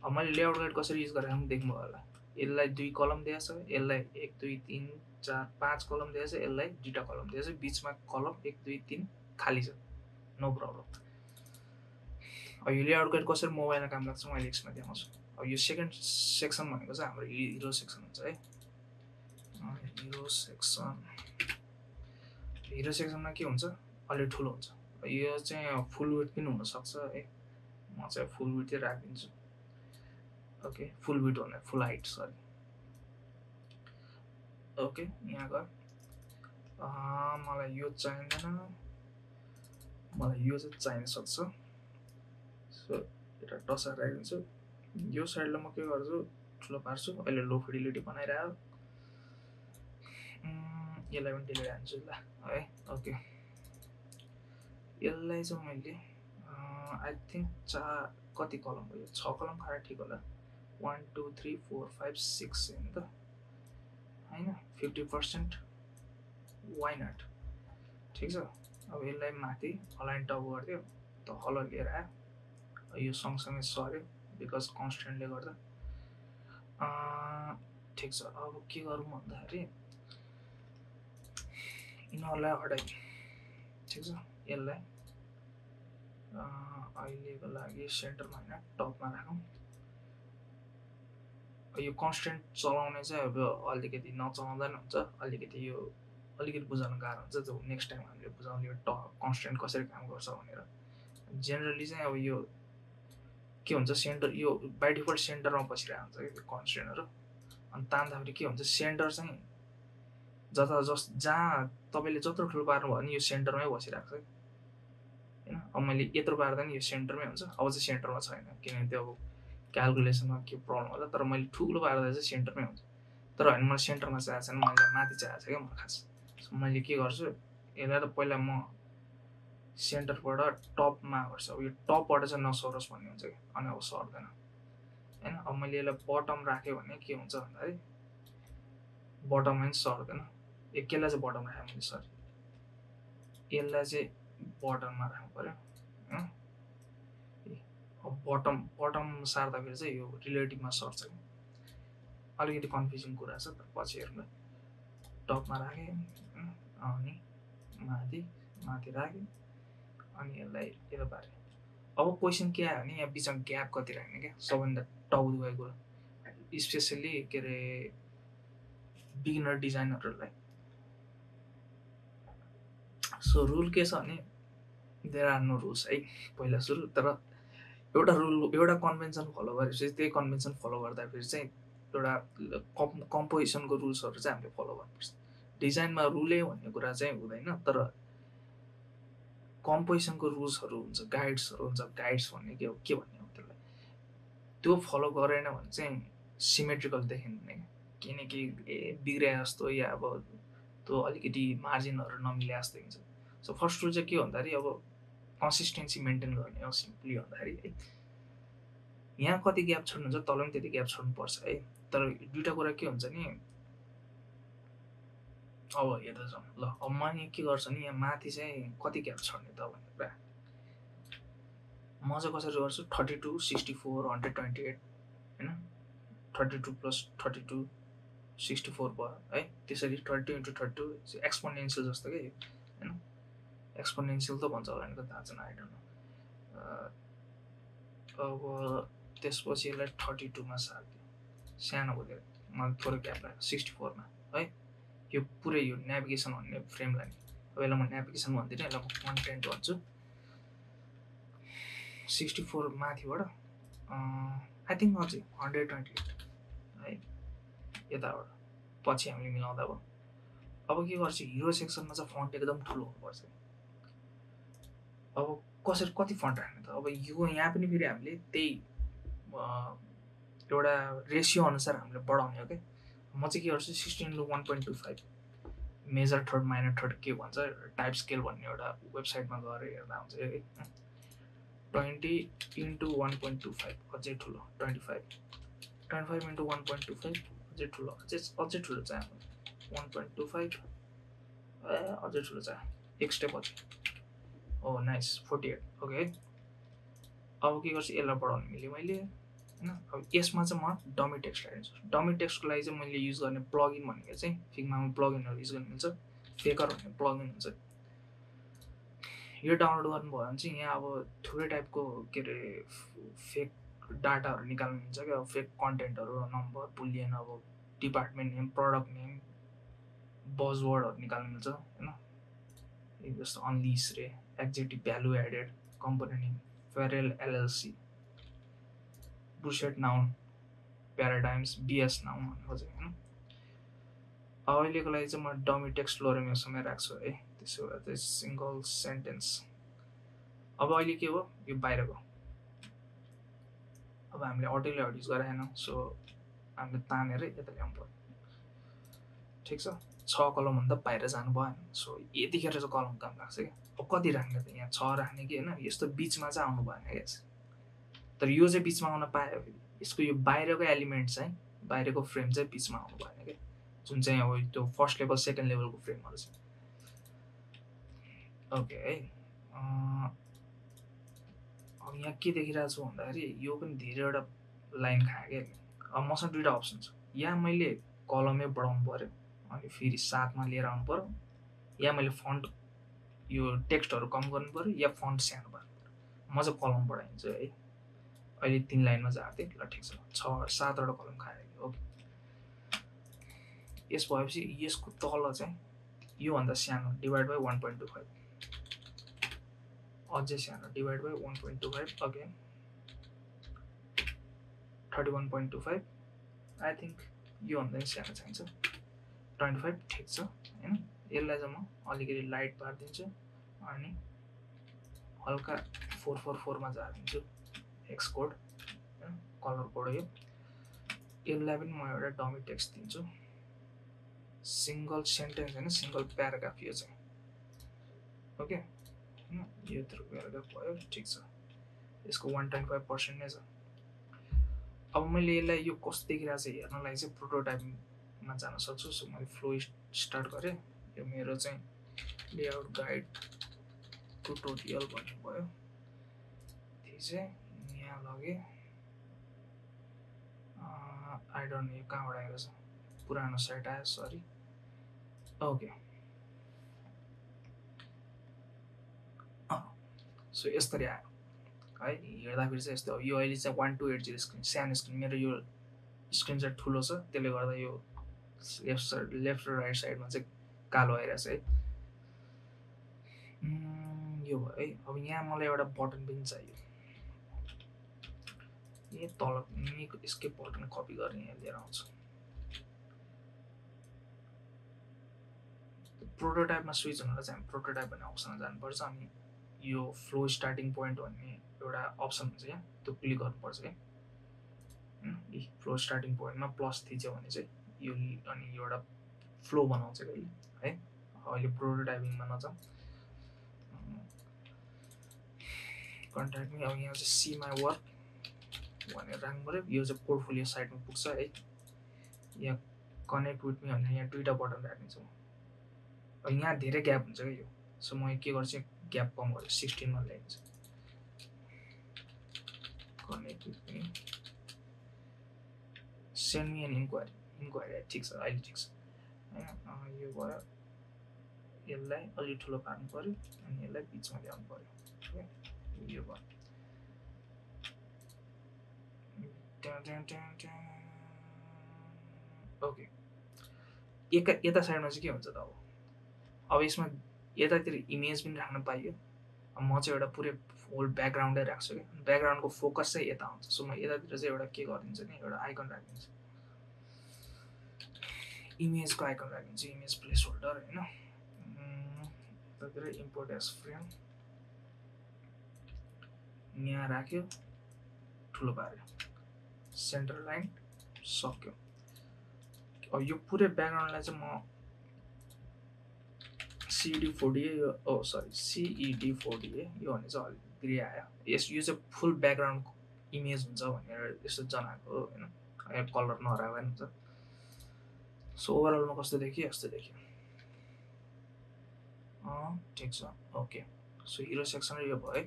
अब मैले लेआउट गाइड कसरी युज गरेर पनि देख्नु होला। यसलाई 2 कलम दिएको छ, यसलाई 1 2 3 4 5 कलम दिएको छ, यसलाई 2टा कलम दिएको छ, बिचमा कलम 1 2 3 खाली छ, नो प्रब्लम। अब यो लेआउट गाइड कसरी मोबाइलमा काम लाग्छ म अहिले यसमा देखाउँछु। अब यो सेकेन्ड सेक्सन भनेको चाहिँ हाम्रो हिरो सेक्सन हुन्छ है। हिरो सेक्सनमा के हुन्छ, अलि ठुलो हुन्छ। यो चाहिँ फुल विड्थ पनि हुनसक्छ है, म चाहिँ फुल विड्थै राखिदिन्छु। ओके, फुल विड्थ भन्दा फुल हाइट, सरी। ओके, यहाँ गयो। मलाई यो चाहिँदैन, मलाई यो चाहिँ चाहिन सक्छ, सो एउटा टसा राखिदिन्छु। यो साइडलाई म के गर्छु, ठुलो पार्छु अहिले लो फिडिलिटी बनाइरह्यो यसलाई पनि डिलिट हान्छु ल है ओके यसलाई चाहिँ मैले आई थिङ्क कति कलम भयो 6 कलम खाएर ठिक होला 1 2 3 4 5 6 होइन त होइन 50% वाइ नट ठिक छ अब यसलाई माथि अलाइन टप गरिदियो त हलो लिएर आयो यो सँगसँगै सर्यो बिकज कन्स्टेन्टले गर्दा ठिक छ अब के गरौँ भन्दाखेरि यिनीहरूलाई हटाइदिउँ ठिक छ यसलाई अहिलेको लागि सेन्टरमा होइन टपमा राखौँ यो कन्स्टेन्ट चलाउने चाहिँ अब अलिकति नचलाउँदा नि हुन्छ अलिकति यो अलिकति बुझाउन गाह्रो हुन्छ जब नेक्स्ट टाइम हामीले बुझाउने यो कन्स्टेन्ट कसरी काम गर्छ भनेर जेनरली चाहिँ अब यो के हुन्छ सेन्टर यो बाई डिफल्ट सेन्टरमा बसिरहेको हुन्छ कि कन्स्टेन्टहरू अनि तान्दाखेरि के हुन्छ सेन्टर चाहिँ जहाँ तपाईँले जत्रो ठुलो पार्नुभयो भने यो सेन्टरमै बसिरहेको छ होइन अब मैले यत्रो पार्दा नि यो सेन्टरमै हुन्छ अब चाहिँ सेन्टरमा छैन किनभने त्यो अब क्यालकुलेसनमा के प्रब्लम होला तर मैले ठुलो पार्दा चाहिँ सेन्टरमै हुन्छ तर होइन मलाई सेन्टरमा चाहिएको छैन मैले माथि चाहिएको छ क्या म खास मैले के गर्छु यसलाई त पहिला म सेन्टरबाट टपमा गर्छु अब यो टपबाट चाहिँ नसरोस् भन्ने हुन्छ कि अनि अब सर्दैन होइन अब मैले यसलाई बटम राखेँ भने के हुन्छ भन्दाखेरि बटममा पनि सर्दैन केलाई चाहिँ बटम राखेँ मैले सरी यसलाई चाहिँ बटममा राख्नु पऱ्यो अब बटम सार्दाखेरि चाहिँ यो रिलेटिभमा सर्छ कि अलिकति कन्फ्युजिङ कुरा छ तर पछि हेर्नु टपमा राखेँ अनि माथि राखेँ अनि यसलाई यता पारेँ अब क्वेसन के आयो भने यहाँ बिचमा ग्याप कति राख्ने क्या सबभन्दा टाउको दुखेको कुरा स्पेसली के अरे बिगिनर डिजाइनरहरूलाई सो रुल के छ भने देयर आर नो रुल्स है पहिला सुरु तर एउटा कन्भेन्सन फलो गरेपछि त्यही कन्भेन्सन फलो गर्दाखेरि चाहिँ एउटा कम्पोजिसनको रुल्सहरू चाहिँ हामीले फलो गर्नुपर्छ डिजाइनमा रुलै भन्ने कुरा चाहिँ हुँदैन तर कम्पोजिसनको रुल्सहरू हुन्छ गाइड्सहरू हुन्छ गाइड्स भन्ने के भन्ने हो त्यसलाई त्यो फलो गरेन भने चाहिँ सिमेट्रिकल देखिँदैन किनकि बिग्रे जस्तो या अब त्यो अलिकति मार्जिनहरू नमिले जस्तो हुन्छ सो फर्स्ट रुल चाहिँ के भन्दाखेरि अब कन्सिस्टेन्सी मेन्टेन गर्ने हो सिम्पली भन्दाखेरि है यहाँ कति ग्याप छोड्नुहुन्छ तल पनि त्यति ग्याप छोड्नुपर्छ है तर दुईवटा कुरा के हुन्छ नि अब हेर्दा जाउँ ल अब मैले के गर्छु नि यहाँ माथि चाहिँ कति ग्याप छोड्ने त भन्ने कुरा म चाहिँ कसरी गर्छु 32 64 128 होइन 32 + 32 64 भयो है त्यसरी 32 × 32 एक्सपोनेन्सियल जस्तो कि होइन एक्सपोनेन्सियल त भन्छ होला नि त थाहा छैन आई डोन्ट नो अब त्यसपछि यसलाई 32मा सार्दियो सानो भयो मलाई थोरै ग्याप लाग्यो 64मा है यो पुरै यो नेभिगेसन भन्ने फ्रेमलाई अब यसलाई म नेभिगेसन भन्दिनँ यसलाई म कन्टेन्ट भन्छु 64 माथिबाट आई थिङ्क अझै 128 है यताबाट पछि हामीले मिलाउँदा भयो अब के गर्छु हिरो सेक्सनमा चाहिँ फन्ट एकदम ठुलो हुनुपर्छ अब कसरी कति फन्ट राख्ने त अब यो यहाँ पनि फेरि हामीले त्यही एउटा रेसियो अनुसार हामीले बढाउने हो क्या म चाहिँ के गर्छु 16:1.25 मेजर थर्ड माइनर थर्ड के भन्छ टाइप स्केल भन्ने एउटा वेबसाइटमा गएर हेर्दा हुन्छ 20:1.25 अझै ठुलो 25 × 1.25 अझै ठुलो अझै ठुलो चाहियो 1.25 अझै ठुलो चाहियो एक स्टेप अझै ओ नाइस 48 ओके अब के गर्छु यसलाई बढाउनु मिल्यो मैले होइन अब यसमा चाहिँ म डमी टेक्स्ट राख्छु डमी टेक्स्टको लागि चाहिँ मैले युज गर्ने प्लगइन भनेको चाहिँ फिग्मामा प्लगइनहरू युज गर्नु मिल्छ फेकर भन्ने प्लगइन हुन्छ यो डाउनलोड गर्नुभयो भने चाहिँ यहाँ अब थुप्रै टाइपको के अरे फेक डाटाहरू निकाल्नु हुन्छ क्या अब फेक कन्टेन्टहरू नम्बर बुलियन अब डिपार्टमेन्ट नेम प्रडक्ट नेम बजवर्डहरू निकाल्नु मिल्छ होइन जस्तो अनलिस रे executive value added company name Farrell LLC बुसेट नाउन प्याराडाइम्स बिएस नाउन भनेको चाहिँ होइन अहिलेको लागि चाहिँ म डमी टेक्स्ट लोरेमेसमै राख्छु है त्यसो भए चाहिँ सिङ्गल सेन्टेन्स अब अहिले के हो यो बाहिरको अब हामीले अटो लेआउट युज गरेको छैनौँ सो हामीले तानेर यता ल्याउनु पर्यो ठिक छ 6 कलमभन्दा बाहिर जानु भएन सो यतिखेर चाहिँ कलम काम लाग्छ क्या अब कति राख्ने त यहाँ 6 राख्ने कि होइन यस्तो बिचमा चाहिँ आउनु भएन क्या तर यो चाहिँ बिचमा आउन पायो फेरि यसको यो बाहिरको एलिमेन्ट चाहिँ बाहिरको फ्रेम चाहिँ बिचमा आउनु भएन क्या जुन चाहिँ अब त्यो फर्स्ट लेभल सेकेन्ड लेभलको फ्रेमहरू छ ओके है अब यहाँ के देखिरहेको छु भन्दाखेरि यो पनि धेरैवटा लाइन खायो क्या अब मसँग दुईवटा अप्सन छ या मैले कलमै बढाउनु पऱ्यो अनि फेरि साथमा लिएर आउनु पऱ्यो या मैले फन्ट यो टेक्स्टहरू कम गर्नु पऱ्यो या फन्ट सानो पार्नु पऱ्यो म चाहिँ कलम बढाइदिन्छु है अहिले 3 लाइनमा झार्थे ल ठिक छ 7वटा कलम खायो ओके यस भएपछि यसको तल चाहिँ योभन्दा सानो डिभाइड बाई 1.25 अझै सानो divide by 1.25 again 31.25 I think योभन्दा नि सानो चाहिन्छ 25 ठिक छ होइन यसलाई चाहिँ म अलिकति लाइट पारिदिन्छु अनि हल्का 444 मा झारिदिन्छु एक्स कोड होइन कलर कोड यो यसलाई पनि म एउटा डमी टेक्स्ट दिन्छु सिंगल सेन्टेन्स होइन सिंगल प्याराग्राफ यो चाहिँ ओके होइन यो प्याराग्राफ भयो ठिक छ यसको 1.5% नै छ अब मैले यसलाई यो कस्तो देखिरहेको छ हेर्नलाई चाहिँ प्रोटोटाइपमा जान सक्छु सो मैले फ्लो स्टार्ट गरेँ यो मेरो चाहिँ लेआउट गाइड ट्युटोरियल भन्ने भयो त्यो चाहिँ यहाँ लगेँ आई डोन्ट नो यो कहाँबाट आएको छ पुरानो साइट आयो सरी ओके सो यसरी आयो है हेर्दाखेरि चाहिँ यस्तो यो अहिले चाहिँ 1280 स्क्रिन सानो स्क्रिन मेरो यो स्क्रिन चाहिँ ठुलो छ त्यसले गर्दा यो लेफ्ट र राइट साइडमा चाहिँ कालो आइरहेछ है यो भयो है अब यहाँ मलाई एउटा बटन पनि चाहियो यो तल स्केप बटन कपी गर्ने यहाँ लिएर आउँछु प्रोटोटाइपमा स्विच हुनलाई चाहिँ हामी प्रोटोटाइप भन्ने अप्सनमा जानुपर्छ अनि यो फ्लो स्टार्टिङ पोइन्ट भन्ने एउटा अप्सन हुन्छ यहाँ त्यो क्लिक गर्नुपर्छ क्या होइन फ्लो स्टार्टिङ पोइन्टमा प्लस थिच्यो भने चाहिँ यो अनि एउटा फ्लो बनाउँछ कहिले है अहिले प्रोटोटाइपिङमा नजाउँ कन्ट्याक्ट मी अब यहाँ चाहिँ सी माई वर्क भनेर राख्नु पऱ्यो यो चाहिँ पोर्टफोलियो साइटमा पुग्छ है यहाँ कनेक्ट विथ मी भनेर यहाँ दुईवटा बटन राखिदिन्छु अब यहाँ धेरै ग्याप हुन्छ क्या यो सो म के गर्छु ग्याप कम गरेर 16 मा ल्याइदिन्छु connect with me send me an inquiry ठिक छ अहिले ठिक छ होइन यो भयो यसलाई अलि ठुलो पार्नु पऱ्यो अनि यसलाई बिचमा ल्याउनु पऱ्यो यो भयो ओके यता साइडमा चाहिँ के हुन्छ त अब यसमा यतातिर इमेज पनि राख्न पाइयो म चाहिँ एउटा पुरै होल ब्याकग्राउन्डै राख्छु क्या ब्याकग्राउन्डको फोकस चाहिँ यता आउँछ सो म यतातिर चाहिँ एउटा के गरिदिन्छु नि एउटा आइकन राखिदिन्छु इमेजको आइकन राखिदिन्छु इमेज प्लेस होल्डर होइन यतातिर इम्पोर्ट एज फ्रेम यहाँ राख्यो ठुलो पार्यो सेन्टर लाइन सक्यो अब यो पुरै ब्याकग्राउन्डलाई चाहिँ म CD40A यो CED40A यो भने चाहिँ अलिक ग्रे आयो यो चाहिँ फुल ब्याकग्राउन्ड इमेज हुन्छ भनेर यस्तो जनाएको होइन कलर नहराएको हुन्छ सो ओभरअलमा कस्तो देखियो यस्तो देखियो ठिक छ ओके सो हिरो सेक्सन यो भयो है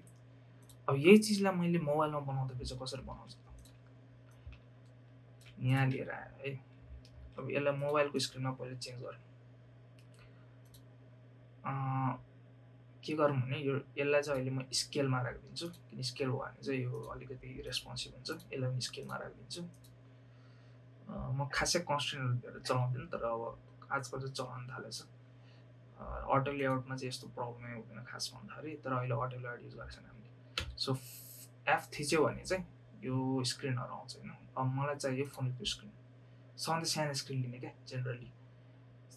अब यही चिजलाई मैले मोबाइलमा बनाउँदाखेरि चाहिँ कसरी बनाउँछ यहाँ लिएर आयो है अब यसलाई मोबाइलको स्क्रिनमा पहिले चेन्ज गरौँ के गरौँ भने यो यसलाई चाहिँ अहिले म स्केलमा राखिदिन्छु किन स्केल भयो भने चाहिँ यो अलिकति रेस्पोन्सिभ हुन्छ यसलाई पनि स्केलमा राखिदिन्छु म खासै कन्स्टेन्टहरू चलाउँदैन तर अब आजकल चाहिँ चलाउन थालेछ अटो लेआउटमा चाहिँ यस्तो प्रब्लमै हुँदैन खास भन्दाखेरि तर अहिले अटो लेआउट युज गरेको छैन हामीले सो एफ थिच्यो भने चाहिँ यो स्क्रिनहरू आउँछ होइन अब मलाई चाहियो फोनको स्क्रिन सधैँ सानो स्क्रिन लिने क्या जेनरली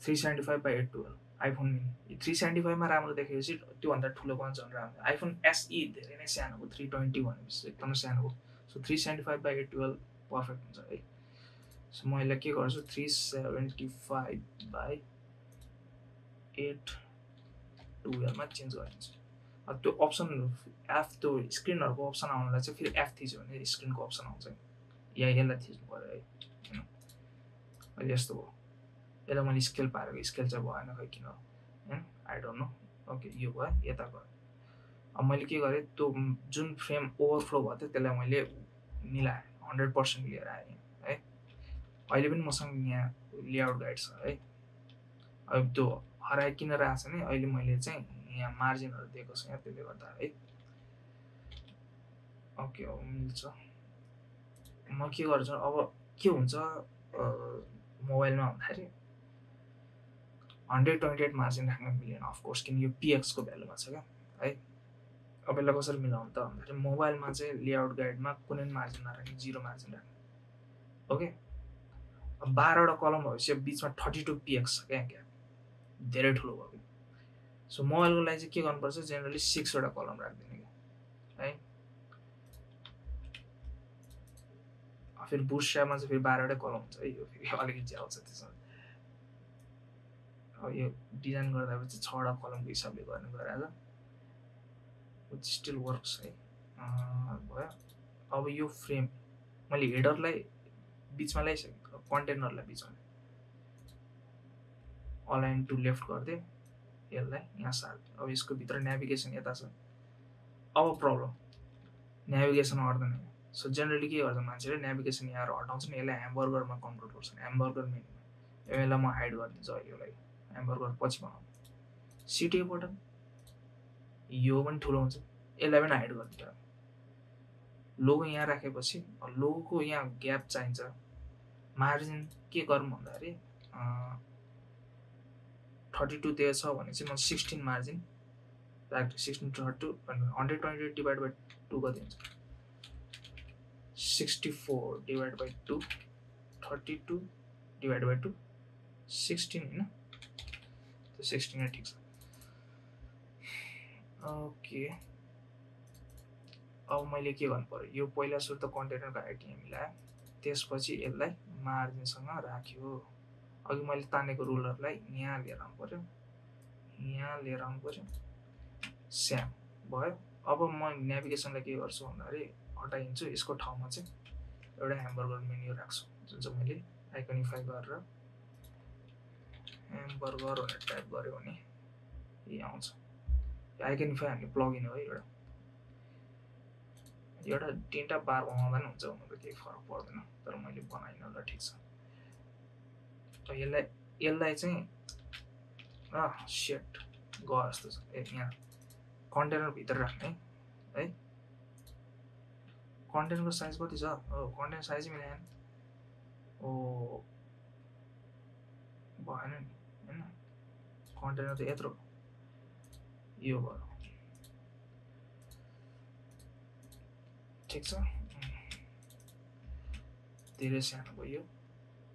375/812 आइफोन मिनी 375 मा राम्रो देखेपछि त्योभन्दा ठुलो पनि झन् राम्रो आइफोन SE धेरै नै सानो हो 320 भनेपछि एकदमै सानो हो सो 375/812 पर्फेक्ट हुन्छ है सो म यसलाई के गर्छु 375/812 मा चेन्ज गरिदिन्छु। त्यो अप्सन एफ त्यो स्क्रिनहरुको अप्सन आउनलाई चाहिँ फेरि एफ थिच्यो भने स्क्रिनको अप्सन आउँछ या यसलाई थिच्नु पर्यो है हैन। अहिले यस्तो भयो, यसलाई मैले स्केल पारेको स्केल चाहिँ भएन खै किन हैन, आई डोन्ट नो। ओके यो भयो, यता गयो। अब मैले के गरेँ, त्यो जुन फ्रेम ओभरफ्लो भयो थियो त्यसलाई मैले मिलाएँ, 100% लिएर आएँ है। अहिले पनि मसँग यहाँ लेआउट गाइड छ है। अब त्यो हराइकिन रहेको छ नि, अहिले मैले चाहिँ यहाँ मार्जिनहरु दिएको छु यहाँ, त्यसले गर्दा है। ओके अब मिल्छ। म के गर्छु अब, के हुन्छ मोबाइलमा भन्दाखेरि 128 मार्जिन राख्न मिलेन अफ कोर्स, किन यो px को भ्यालुमा छ क्या है। अब यसलाई कसरी मिलाउनु त भन्दाखेरि मोबाइलमा चाहिँ लेआउट गाइडमा कुनै मार्जिन नराख्ने, 0 मार्जिन राख्ने। ओके, अब 12 वटा कलम भएपछि बीचमा 32 px छ क्या ग्याप, धेरै ठुलो भयो। सो मोबाइलको लागि चाहिँ के गर्नुपर्छ, जेनरली 6 वटा कलम राख्दिने क्या है। फेरि बुटस्ट्र्यापमा चाहिँ फेरि 12 वटै कलम हुन्छ है, यो फेरि अलिकति ज्याउ छ त्यसमा। अब यो डिजाइन गर्दा चाहिँ 6 वटा कलमको हिसाबले गर्ने गराएर विच स्टिल वर्क्स है। भयो। अब यो फ्रेम मैले हेडरलाई बीचमा ल्याइसकेँ, कन्टेनरलाई बीचमा अलाइन टु लेफ्ट गर्दै यसलाई यहाँ सार्दै। अब यसको भित्र नेभिगेसन यता छ। अब प्रब्लम नेभिगेसन आउँदैन। सो जेनरली के गर्छ मान्छेले, नेभिगेसन यहाँ हटाउँछ नि, यसलाई ह्यामबर्गरमा कन्भर्ट गर्छ, ह्यामबर्गर मेनुमा। यसलाई म हाइड गरिदिन्छु अहिलेको लागि, ह्यामबर्गर पछि बनाउँछु। सिटी बटन यो पनि ठुलो हुन्छ, यसलाई पनि हाइड गरिदिन्छ। लोगो यहाँ राखेपछि लोगोको यहाँ ग्याप चाहिन्छ। मार्जिन के गरौँ भन्दाखेरि 32 दिएको छ भने चाहिँ म 16 मार्जिन राख्छु। 16 32 128 डिभाइड बाइ 2 कति हुन्छ, 64 डिभाइड बाइ 2, 32 डिभाइड बाइ 2, 16 हैन, त्यो 16 नै ठिक छ। ओके, अब मैले के गर्नु पर्यो, यो पहिला सुरु त कन्टेनरको हाइट यहाँ मिलाएँ, त्यसपछि यसलाई मार्जिनसँग राख्यो। अघि मैले तानेको रुलरलाई यहाँ लिएर आउनु पर्यो, यहाँ लिएर आउनु पर्यो, स्याम भयो। अब म नेभिगेसनलाई के गर्छु भन्दाखेरि हटाइदिन्छु, यसको ठाउँमा चाहिँ एउटा ह्यामबर्गर मेन्यु राख्छु, जुन चाहिँ मैले आइकनिफाई गरेर ह्यामबर्गर भनेर टाइप गर्यो भने यही आउँछ। आइकनिफाई हामीले प्लगइन हो एउटा तिनवटा बार बनाउँदा नि हुन्छ, हुनु त केही फरक पर्दैन, तर मैले बनाइनँ ल ठिक छ। यसलाई चाहिँ सेट गयो जस्तो छ। यहाँ कन्टेनर भित्र राख्ने है। कन्टेनरको साइज कति छ, कन्टेनर साइज मिलाएन, भएन नि हैन। कन्टेनर त यत्रो यो भयो, ठिक छ। धेरै सानो भयो,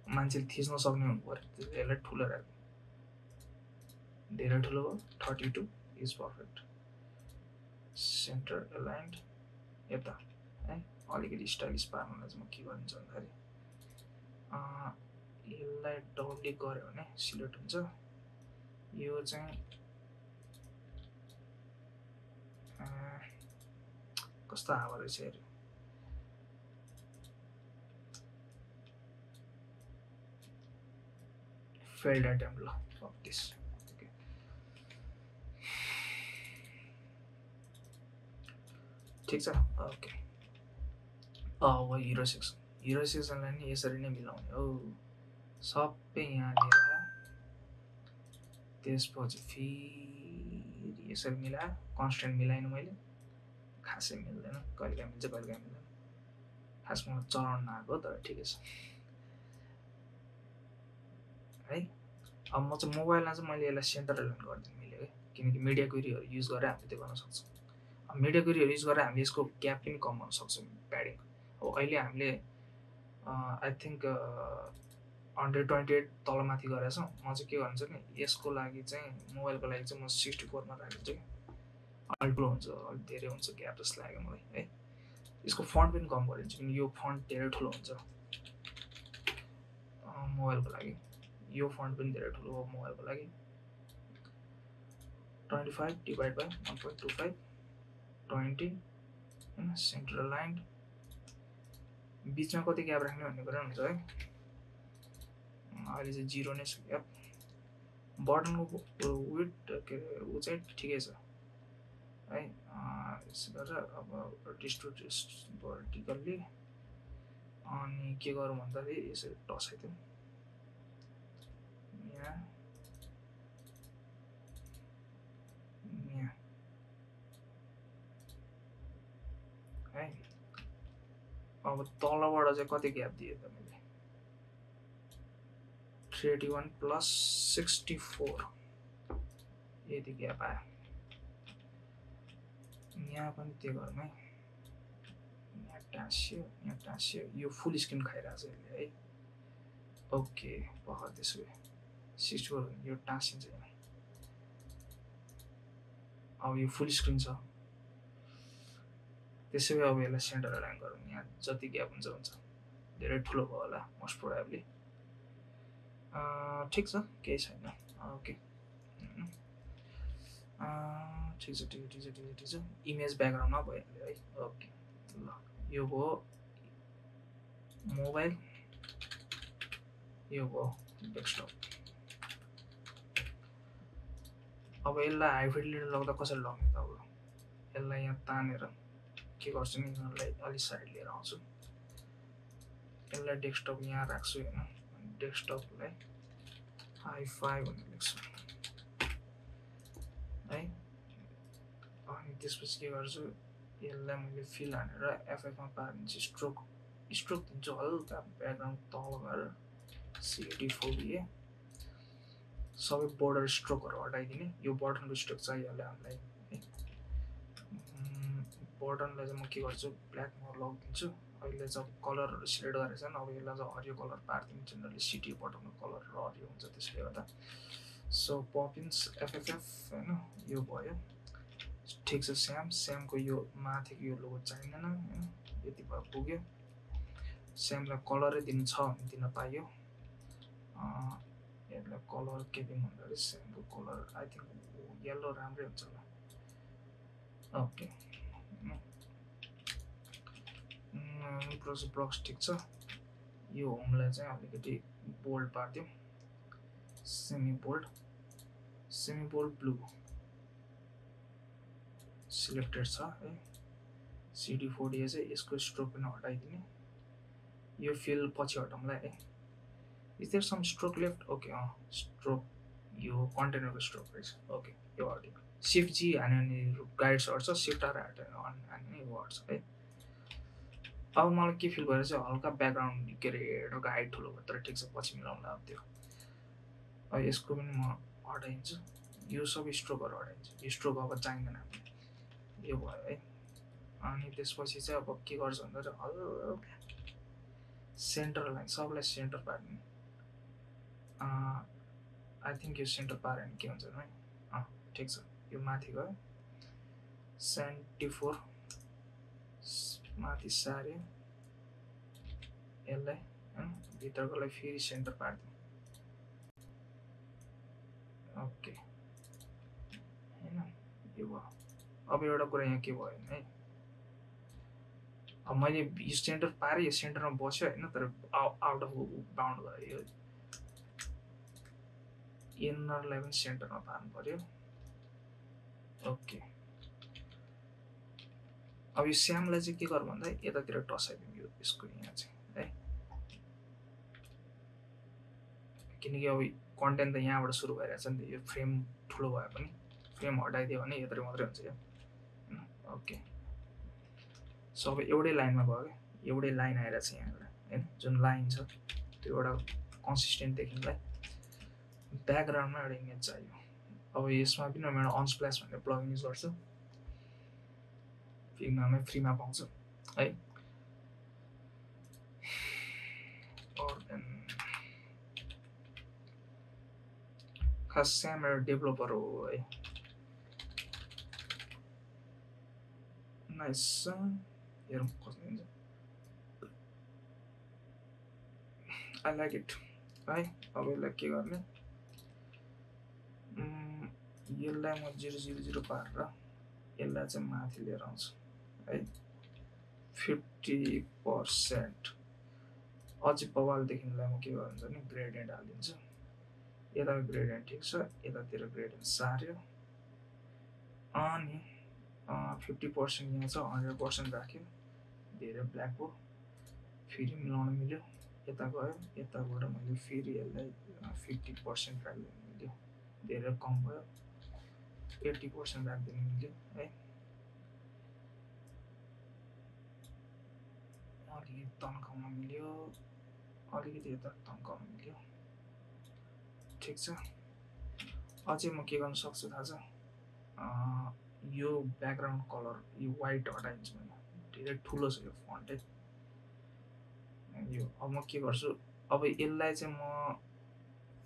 मान्छेले थिच्न सक्ने हुनु पर्यो, यसलाई ठुलो राख्नु, धेरै ठुलो भयो। 32 इज पर्फेक्ट। सेन्टर एलाइन्ड यता है, अलिकति स्टाइलिस पार्नलाई चाहिँ म के गरिदिन्छु भन्दाखेरि यसलाई डबल क्लिक गऱ्यो भने सिलेक्ट हुन्छ। यो चाहिँ कस्तो आएको रहेछ हेर्यो, फेल्ड एटेम्प्ट ल फक दिस। ओके, ठिक छ। ओके, अब हिरो सेक्सनलाई नि यसरी नै मिलाउने हो, सबै यहाँ लिएर त्यसपछि फेरि यसरी मिलाएर कन्स्टेन्ट मिलाइनु मैले, खासै मिल्दैन, कहिलेकाहीँ मिल्छ कहिलेकाहीँ मिल्दैन, खासमा चलाउन नआएको तर ठिकै छ है। अब म चाहिँ मोबाइलमा चाहिँ मैले यसलाई सेन्टर एलाइन गरिदिनु मिल्यो है, किनकि मिडिया क्वेरीहरू युज गरेर हामीले त्यो गर्न सक्छौँ। अब मिडिया क्वेरीहरू युज गरेर हामीले यसको ग्याप पनि कम गर्न सक्छौँ, प्याडिङ। अब अहिले हामीले आई थिङ्क 128 तलमाथि गरेको छौँ। म चाहिँ के गर्छु नि, यसको लागि चाहिँ मोबाइलको लागि चाहिँ म 64 मा राखिदिन्छु कि अलिक ठुलो हुन्छ, अलिक धेरै हुन्छ ग्याप जस्तो लाग्यो मलाई है। यसको फन्ट पनि कम गरिदिन्छु, किनकि यो फन्ट धेरै ठुलो हुन्छ। मोबाइलको लागि यो फन्ट पनि धेरै ठुलो हो मोबाइलको लागि 25 डिभाइड बाई 1.25 20 हैन सेन्टर लाइन बीचमा कति ग्याप राख्ने भन्ने कुरा हुन्छ है अहिले चाहिँ 0 नै छ ग्याप बटनको विड्थ के उ चाहिँ ठिकै छ है यसो गरेर अब डिस्ट्रिब्युट भर्टिकल्ली अनि के गरौँ भन्दाखेरि यसरी टसाइदिउँ यहाँ यहाँ है अब तलबाट चाहिँ कति ग्याप दिए त मैले 381 प्लस 64 यति ग्याप आयो यहाँ पनि त्यो गरौँ है यहाँ टाँस्यो यो फुल स्क्रिन खाइरहेछ यसले है ओके पख त्यसो भए 64 यो टाँसिन्छ यहाँ अब यो फुल स्क्रिन छ त्यसै भए अब यसलाई सेन्टर अलाइन गरौँ यहाँ जति ग्याप हुन्छ हुन्छ धेरै ठुलो भयो होला मोस्ट प्रोबेबली ठिक छ केही छैन ओके ठिक छ इमेज ब्याकग्राउन्डमा भइहाल्यो है ओके ल यो भयो मोबाइल यो भयो डेस्कटप अब यसलाई हाई फिडेलिटी लग्दा कसरी लग्ने त अब यसलाई यहाँ तानेर के गर्छु नि यिनीहरूलाई अलि साइड लिएर आउँछु यसलाई डेस्कटप यहाँ राख्छु हैन डेस्कटपलाई i5 भनेर लेख्छु है अनि त्यसपछि के गर्छु यसलाई मैले फिल हानेर F5 मा पारिदिन्छु स्ट्रोक दिन्छु हल्का ब्याकग्राउन्ड तल गएर CD4 सबै बोर्डर स्ट्रोकहरु हटाइदिने यो बटनको स्ट्रोक चाहिहाल्यो हामीलाई है बटनलाई चाहिँ म के गर्छु ब्ल्याकमा लगिदिन्छु अहिले चाहिँ कलरहरु सिलेक्ट गरेछ नि अब यसलाई चाहिँ हरियो कलर पार्दिन्छु जनरली सिटी बटनको कलर हरियो हुन्छ त्यसले गर्दा सो पपिन्स FFF हैन यो भयो ठीक छ स्यामको यो माथिको यो लोगो चाहिँदैन हैन यति भयो पुग्यो स्यामलाई कलरै दिनु छ भने दिन पाइयो यसलाई कलर के दिनु भन्दाखेरि स्यामको कलर आई थिंक येलो राम्रै हुन्छ होला ओके ब्लक्स ठीक छ यो होमलाई चाहिँ अलिकति बोल्ड पार्दियौ सेमी बोल्ड ब्लू सिलेक्टेड छ है CD4 चाहिँ यसको स्ट्रोक पनि हटाइदिने यो फिल पछि हटाउँला है is there some stroke left okay stroke यो कन्टेनरको स्ट्रोक रहेछ ओके यो हट्यो शिफ्ट जी हान्यो भने गाइड सर्छ शिफ्ट आर हान्यो भने यो हट्छ है अब मलाई के फिल भएर चाहिँ हल्का ब्याकग्राउन्ड के रे हेडरको हाइट ठुलो भयो तर ठिक छ पछि मिलाउँला अब त्यो अब यसको पनि म हटाइदिन्छु यो सबै स्ट्रोकहरु हटाइदिन्छु यो स्ट्रोक अब चाहिँदैन हामीलाई यो भयो है अनि त्यसपछि चाहिँ अब के गर्छ भन्दा हल्का सेन्टर लाइन सबलाई सेन्टर पार्ने आई थिंक यो सेन्टर पार्यो भने के हुन्छ है ठिक छ यो माथि गयो 74 माथि सार्यो यसलाई भित्रकोलाई फेरि सेन्टर पार्दिउँ ओके हैन यो भयो अब एउटा कुरा यहाँ के भयो है अब मैले यो सेन्टर पारे यो सेन्टरमा बस्यो हैन तर आउट अफ बाउन्ड भयो यो इनरलाई पनि सेन्टरमा पार्नु पर्यो ओके अब यो स्यामलाई चाहिँ के गर भन्दा यतातिर टसाइदिउँ यो यसको यहाँ चाहिँ है किनकि अब कन्टेन्ट त यहाँबाट सुरु भइरहेछ नि त यो फ्रेम ठुलो भए पनि फ्रेम हटाइदियो भने यतरी मात्रै हुन्छ यो ओके सबै एउटै लाइनमा भयो क्या एउटै लाइन आइरहेछ यहाँबाट हैन जुन लाइन छ त्यो एउटा कन्सिस्टेन्ट देखिनलाई ब्याकग्राउन्डमा एउटा इमेज चाहियो अब यसमा पनि म एउटा अनस्प्ल्याश भन्ने प्लगइन युज गर्छु फिग्मामै फ्रीमा पाउँछ है खास स्याम एउटा डेभलपर हो है नाइस हेरौँ कस्तो हुन्छ आई लाइक इट है। अब यसलाई के गर्ने, यसलाई म 000 पारेर यसलाई चाहिँ माथि लिएर आउँछु है 50%। अझै बवाल देखिनलाई म के गर्छु भने ग्रेडियन्ट हालिदिन्छु। यता ग्रेडियन्ट ठिक छ, यतातिर ग्रेडियन्ट सार्यो अनि 50% यहाँ छ, 100% राख्यो, धेरै ब्ल्याक भयो, फेरि मिलाउन मिल्यो, यता गयो, यताबाट मैले फेरि यसलाई 50% राख्दिनु मिल्यो, धेरै कम भयो, 80% राख्दिनु मिल्यो है। अलिकति तन्काउन मिल्यो, अलिकति यता तन्काउन मिल्यो, ठिक छ। अझै म के गर्न सक्छु थाहा छ, यो ब्याकग्राउन्ड कलर यो व्हाइट हटाइदिन्छु मैले, धेरै ठुलो छ यो फन्ट है यो। अब म के गर्छु, अब यसलाई चाहिँ म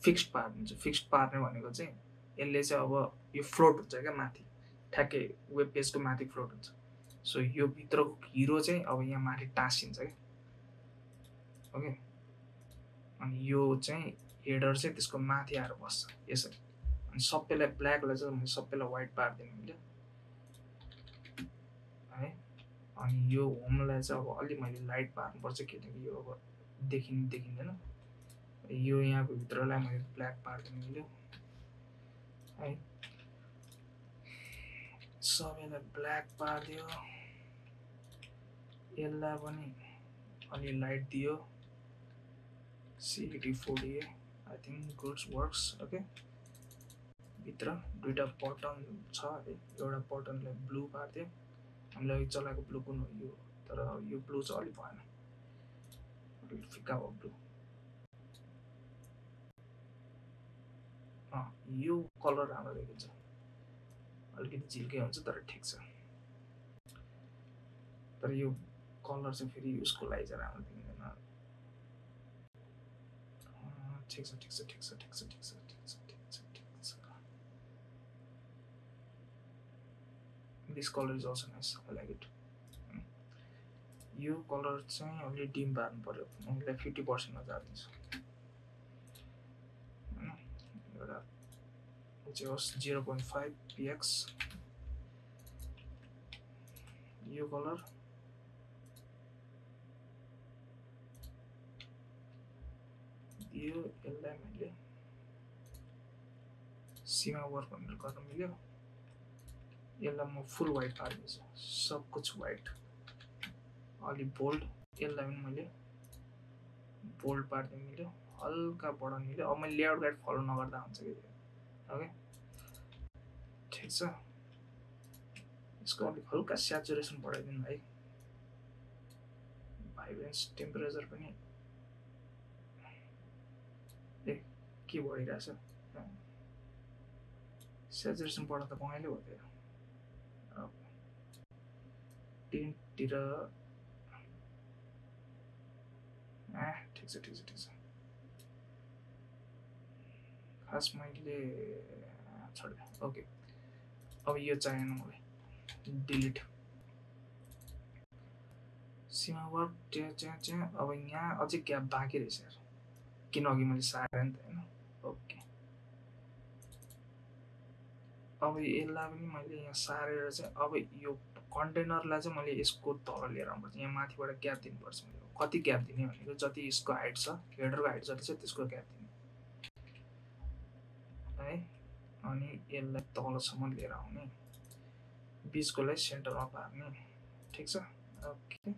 फिक्स्ड पारिदिन्छु। फिक्स्ड पार्ने भनेको चाहिँ यसले चाहिँ अब यो फ्लोट हुन्छ क्या माथि, ठ्याक्कै वेब पेजको माथि फ्लोट हुन्छ। सो यो भित्रको हिरो चाहिँ अब यहाँ माथि टाँसिन्छ क्या, ओके। अनि यो चाहिँ हेडर चाहिँ त्यसको माथि आएर बस्छ यसरी। अनि सबैलाई ब्ल्याकलाई चाहिँ मैले सबैलाई व्हाइट पारिदिनु मिल्यो है। अनि यो होमलाई चाहिँ अब अलि मैले लाइट पार्नुपर्छ किनकि यो अब देखिँदैन। यो यहाँको भित्रलाई मैले ब्ल्याक पारिदिनु मिल्यो है। सबैलाई ब्ल्याक पारिदियो, यसलाई पनि अलि लाइट दियो, CED40A I think goods works okay. भित्र दुईवटा बटन छ है, एउटा बटनलाई ब्लू पारिदियो, हामीले अघि चलाएको ब्लू कुन हो यो, तर यो ब्लू चाहिँ अलि भएन, अलिक फिक्का हो ब्लू। यो कलर राम्रो देखिन्छ, अलिकति झिल्के हुन्छ तर ठिक छ। तर यो कलर चाहिँ फेरि उसको लागि चाहिँ राम्रो देखिँदैन। ठिक छ ठिक छ ठिक छ ठिक छ ठिक छ ठिक छ ठिक छ ठिक छ। This colour is also nice, I like it. यो कलर चाहिँ अलि डिम पार्नु पर्यो, म यसलाई 50% मा झार्दिन्छु हैन। एउटा चाहिँ होस् 0.5 px। यो कलर यो यसलाई मैले सीमा वर्क भनेर गर्न मिल्यो। यसलाई म फुल व्हाइट पारिदिन्छु, सब कुछ व्हाइट, अलि बोल्ड, यसलाई पनि मैले बोल्ड पारिदिनु मिल्यो, हल्का बढाउनु मिल्यो। अब मैले लेआउट गाइड फलो नगर्दा हुन्छ कि ओके, ठिक छ। यसको अलिक हल्का स्याचुरेसन बढाइदिनु है, भाइब्रेन्स टेम्परेचर पनि के भइरहेछ, स्याचुरेसन बढाउँदा पगाइलो हो त्यो। टिन्टतिर ठिक छ ठिक छ ठिक छ। खास मैले छोडिदिएँ ओके। अब यो चाहिएन मलाई, डिलिट। सीमा वर्क त्यहाँ अब यहाँ अझै ग्याप बाँकी रहेछ यार, किन अघि मैले सारेँ नि त हैन। ओके अब यसलाई पनि मैले यहाँ सारेर चाहिँ अब यो कन्टेनरलाई चाहिँ मैले यसको तल लिएर आउनुपर्छ, यहाँ माथिबाट ग्याप दिनुपर्छ। मैले कति ग्याप दिने भनेको जति यसको हाइट छ, हेडरको हाइट जति छ त्यसको ग्याप दिने है। अनि यसलाई तलसम्म लिएर आउने, बिचकोलाई सेन्टरमा पार्ने, ठिक छ ओके।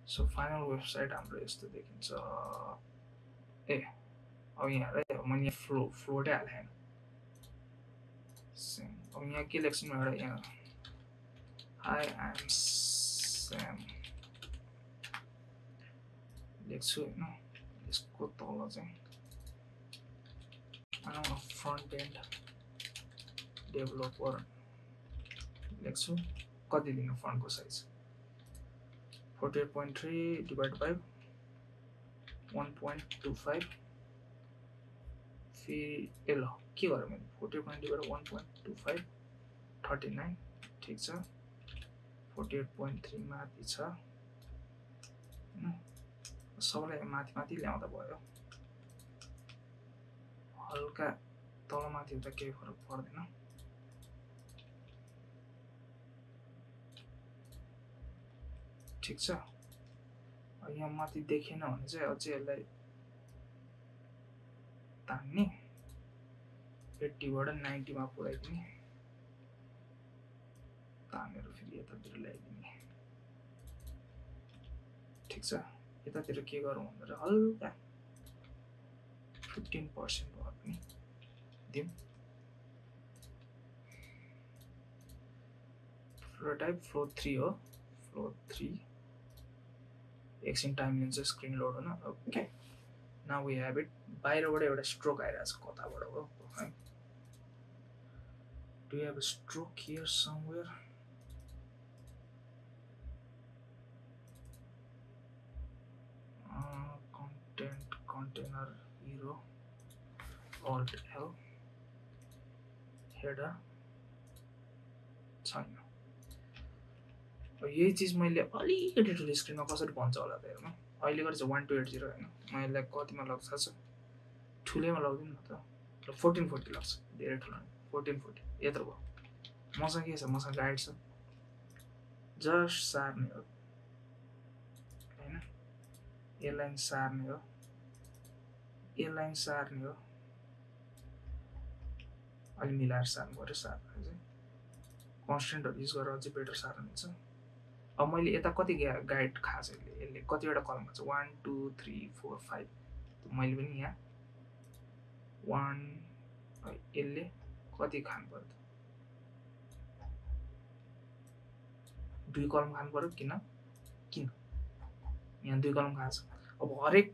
सो फाइनल वेबसाइट हाम्रो यस्तो देखिन्छ। ए अब यहाँ मैले यहाँ फ्लोटै हालेँ हैन। अब यहाँ के लेख्छु म, एउटा यहाँ हाई आई एम स्याम लेख्छु हैन। यसको तल चाहिँ फ्रन्ट एन्ड डेभलपर लेख्छु। कति दिनु फन्टको साइज 48.3 डिभाइड बाइ 1.25। फेरि ल के गरेँ मैले 48 डिभाइड 1.25 39, ठिक छ। 48.3 माथि छ हैन, सबैलाई माथि माथि ल्याउँदा भयो। हल्का तलमाथि हुँदा केही फरक पर्दैन ठिक छ यहाँ माथि देखेन भने चाहिँ अझै यसलाई तान्ने 80 बाट 90 मा पुर्याइदिने तानेर फेरि यतातिर ल्याइदिने ठिक छ यतातिर के गरौँ भनेर हल्का 15% भए पनि दिउँ प्रोटोटाइप फ्लो 3 हो फ्लो 3 एकछिन टाइम लिन्छ स्क्रिन लोड हुन okay now we have it बाहिरबाट एउटा स्ट्रोक आइरहेछ कताबाट हो do you have a stroke here somewhere container hero alt L header छैन यही चीज मैले अलिकति ठुलो स्क्रिनमा कसरी भन्छ होला त हेर्नु अहिले गरे चाहिँ 1280 हैन म यसलाई कतिमा लाग्छ छ ठुलैमा लाग्दिन न त 1440 लाग्छ धेरै ठुलो 1440 यत्रो भयो मसँग के छ मसँग गाइड छ जस्ट सार्ने हो हैन यो लाइन सार्ने हो यो लाइन सार्ने हो अलि मिलाएर सार्नु पर्यो सार्नु चाहिँ कन्स्टेन्टहरु युज गरेर अझै बेटर सार्नु हुन्छ अब मैले यता कति गाइड खाछ यसले कतिवटा कलम खाछ 1 2 3 4 5 मैले पनि यहाँ 1 यसले कति खानु पर्यो दुई कलम खानु पर्यो किन यहाँ दुई कलम खाछ अब हरेक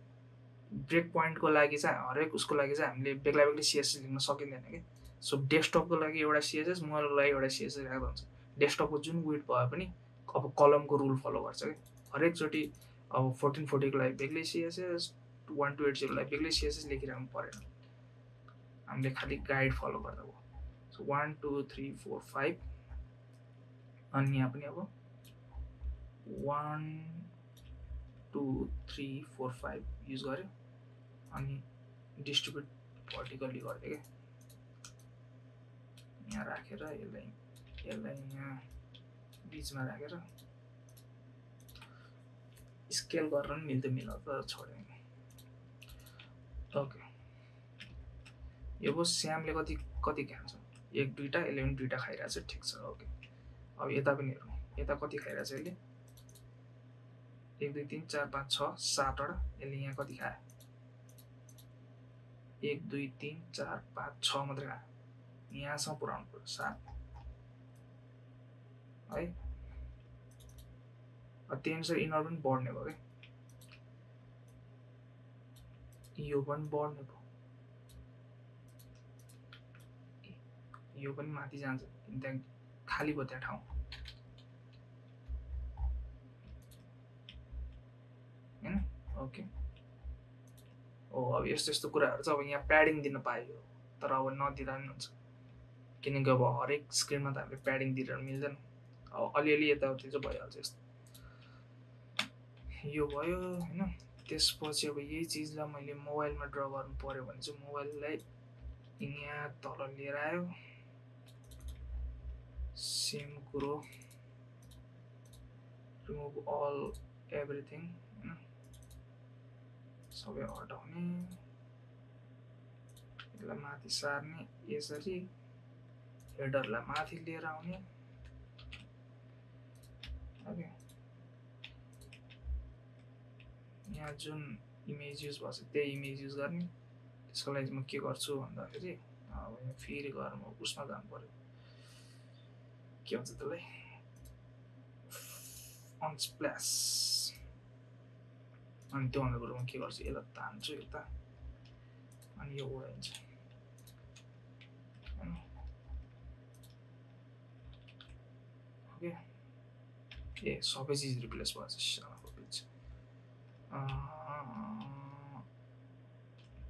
ब्रेक पोइन्टको लागि चाहिँ हरेक उसको लागि चाहिँ हामीले बेग्ला बेग्लै सीएसएस लेख्न सकिँदैन के सो डेस्कटपको लागि एउटा सीएसएस मोबाइलको लागि एउटा सीएसएस राख्दा हुन्छ डेस्कटपको जुन विड्थ भए पनि अब कलमको रुल फलो गर्छ के हरेक चोटी अब 1440 को लागि बेग्लै सीएसएस 1280 को लागि बेग्लै सीएसएस लेखिराख्नु परेन हामीले खाली गाइड फलो गर्दा भयो सो 1 2 3 4 5 अनि यहाँ पनि अब 1 2 3 4 5 युज गर्यो अनि डिस्ट्रिब्युट भर्टिकली गर्दै के यहाँ राखेर यसलाई यहाँ बीचमा राखेर स्केल गरेर पनि मिल्दै मिल्दैन छोड्दैन ओके यो बस स्यामले कति खान्छ एक दुईटा यसले पनि दुईटा खाइरहेछ ठिक छ ओके अब यता पनि हेरौँ यता कति खाइरहेछ यसले 1 2 3 4 5 6 7 वटा यसले यहाँ कति खायो 1 2 3 4 5 6 मात्रै खायो यहाँसम्म पुर्याउनु पर्यो 7 है त्यही अनुसार इनर पनि बढ्ने भयो के यो पनि बढ्ने भयो यो पनि माथि जान्छ त्यहाँ खाली भयो त्यहाँ ठाउँ हैन ओके ओ अब यस्तो कुराहरु चाहिँ अब यहाँ प्याडिङ दिन पाइयो तर अब नदिँदा पनि हुन्छ किनकि अब हरेक स्क्रिनमा त हामीले प्याडिङ दिएर मिल्दैन अब अलिअलि यताउति चाहिँ भइहाल्छ यस्तो यो भयो हैन त्यसपछि अब यही चीजलाई मैले मोबाइलमा ड्रा गर्नु पर्यो भने चाहिँ मोबाइललाई यहाँ तल लिएर आयो सेम कुरो रिमुभ अल एभ्रिथिङ हैन सबै हटाउने यसलाई माथि सार्ने यसरी हेडरलाई माथि लिएर आउने ओके यहाँ जुन इमेज युज भन्छ त्यही इमेज युज गर्ने त्यसको लागि म के गर्छु भन्दाखेरि अब यहाँ फेरि गएर म उसमा जानु पर्यो के भन्छ त्यसलाई अनस्प्ल्याश अनि त्यो भन्दा बरु म के गर्छु यसलाई तान्छु यता अनि यो उडाइन्छ ओके ए सबै चिज रिप्लेस भएछ सालाको बिच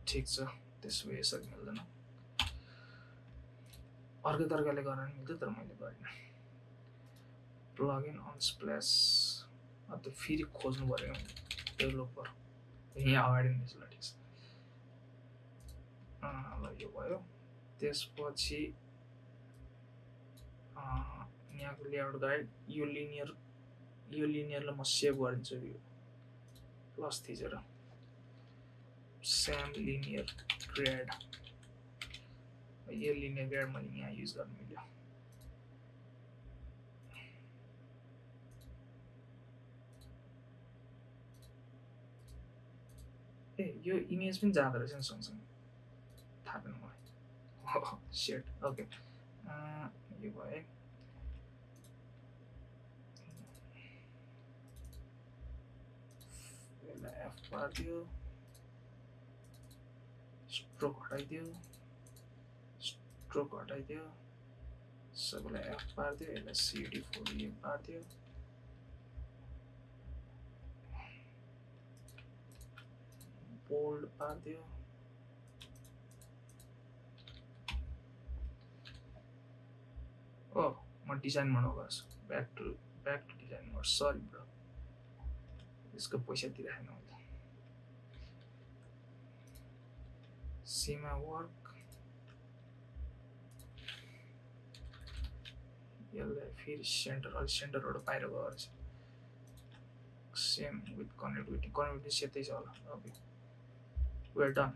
ठिक छ त्यसो भए यसरी मिल्दैन अर्कै तरिकाले गर्न मिल्थ्यो तर मैले गरिनँ प्लगइन अनस्प्ल्याश अब फेरि खोज्नु पर्यो डेभलपर यहाँ अगाडि नै छ ठिक छ ल यो भयो त्यसपछि यहाँको लेआउट गाइड यो लिनियरलाई म सेभ गरिदिन्छु यो प्लस थिचेर स्याम लिनियर ग्रेड यो लिनियर ग्रेड मैले यहाँ युज गर्नु मिल्यो ए यो इमेज पनि जाँदो रहेछ नि सँगसँगै थाहा भएन मलाई सेट ओके यो भयो यसलाई एफ पारिदियो स्ट्रोक हटाइदियो सबैलाई एफ पारिदियो यसलाई CD4 पारिदियो बोल्ड पारिदियो म डिजाइन मोड गर्छु back to design mode sorry bro यसको पैसा दिइराखेन मैले सीमा वर्क यसलाई फेरि सेन्टरबाट बाहिर गएर सेम विथ कनेक्टिभिटी सेतै छ होला okay we are done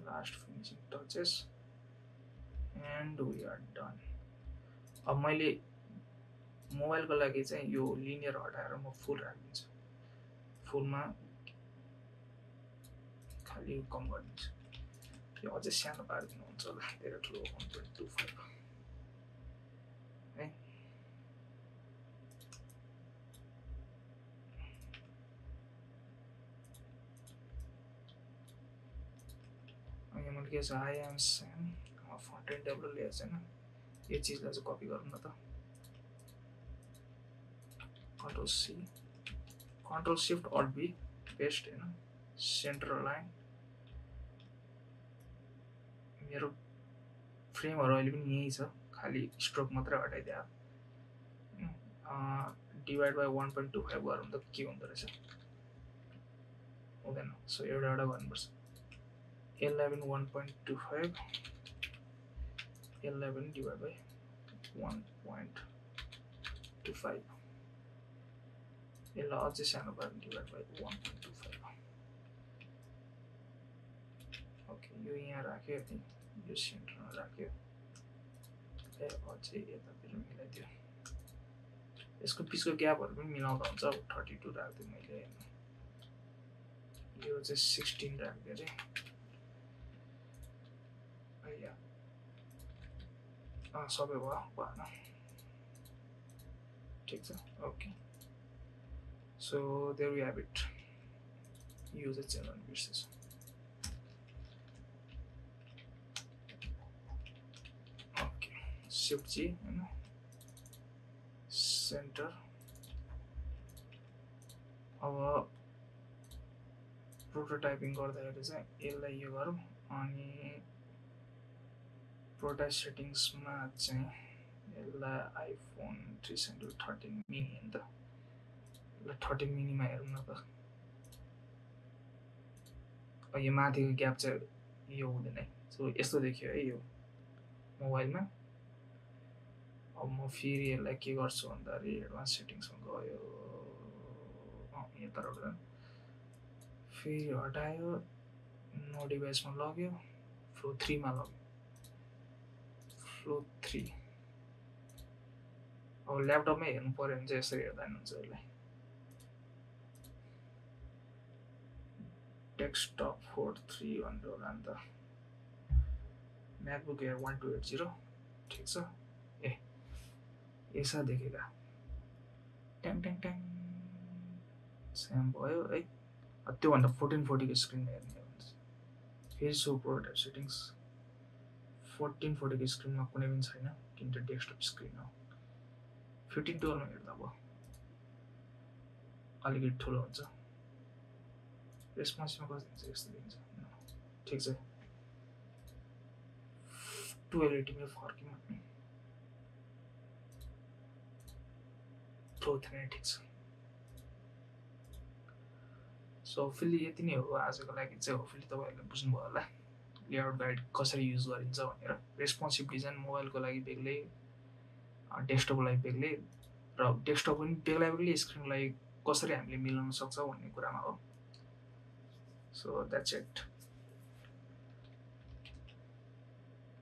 last finishing touches and we are done अब मैले मोबाइलको लागि चाहिँ यो लिनियर हटाएर म फुल राखिदिन्छु फुलमा खाली कम गरिदिन्छु यो अझै सानो पारिदिनु हुन्छ होला धेरै ठुलो 1.25 है अनि मैले के छ I am same font and develop layer छैन यो चीजलाई चाहिँ कपी गरौँ न त Ctrl C Ctrl Shift Alt B paste हैन सेन्टर लाइन मेरो फ्रेमहरु अहिले पनि यही छ खाली स्ट्रोक मात्र हटाइदिए डिवाइड बाइ 1.25 गरौँ त के हुँदो रहेछ हुँदैन सो एउटा गर्नुपर्छ 11 1.25 11 डिवाइड बाइ 1.25 यसलाई अझै सानो पार्नु डिवाइड बाइ 1.25 ओके यो यहाँ राख्यो यो सेन्टरमा राख्यो ए अझै यतातिर मिलाइदियो यसको पिसको ग्यापहरु पनि मिलाउँदा हुन्छ 32 राख्दिए मैले यो चाहिँ 16 राख्दिए रे आया सबै भयो भएन ठीक छ okay So there we have it. Use it on pieces. Okay. Shift G, center. अब प्रोटोटाइपिङ गर्दाखेरि चाहिँ यसलाई यो गरौँ अनि प्रोटोटाइप सेटिङ्समा चाहिँ यसलाई आइफोन 13 मिनी हैन त 30 मिनीमा हेरौँ न त यो माथिको ग्याप चाहिँ यो हुँदैन है सो यस्तो देखियो है यो मोबाइलमा अब म फेरि यसलाई के गर्छु भन्दाखेरि एडभान्स सेटिङ्समा गयो यो तर्फ फेरि हटायो नो डिभाइसमा लग्यो फ्लो 3 मा लग्यो फ्लो 3 अब ल्यापटपमै हेर्नु पर्यो भने चाहिँ यसरी हेर्दा हुन्छ यसलाई डेस्कटप 43 भनेर होला नि त MacBook Air 1280 ठीक छ ए यसो देखेका ट्याङ ट्याङ ट्याङ सेम भयो है त्यो भन्दा 1440 को स्क्रिनमा हेर्ने हुन्छ फेरि सो प्रोटोटाइप सेटिङ्स 1440 को स्क्रिनमा कुनै पनि छैन किनकि डेस्कटप स्क्रिन हो 1512 मा हेर्दा भयो अलिकति ठुलो हुन्छ रेस्पोन्समा कस्तो हुन्छ यस्तो देखिन्छ ठीक छ 1280 फर्क्यौँ हामी ग्रोथ नै ठिक छ। सो होपफुली यति नै हो आजको लागि चाहिँ। होपफुली तपाईँहरूले बुझ्नुभयो होला लेआउट गाइड कसरी युज गरिन्छ भनेर। रेस्पोन्सिभ डिजाइन मोबाइलको लागि बेग्लै, डेस्कटपको लागि बेग्लै, र डेस्कटप पनि बेग्लै बेग्लै स्क्रिनलाई कसरी हामीले मिलाउन सक्छौँ भन्ने कुरामा हो। So that's it.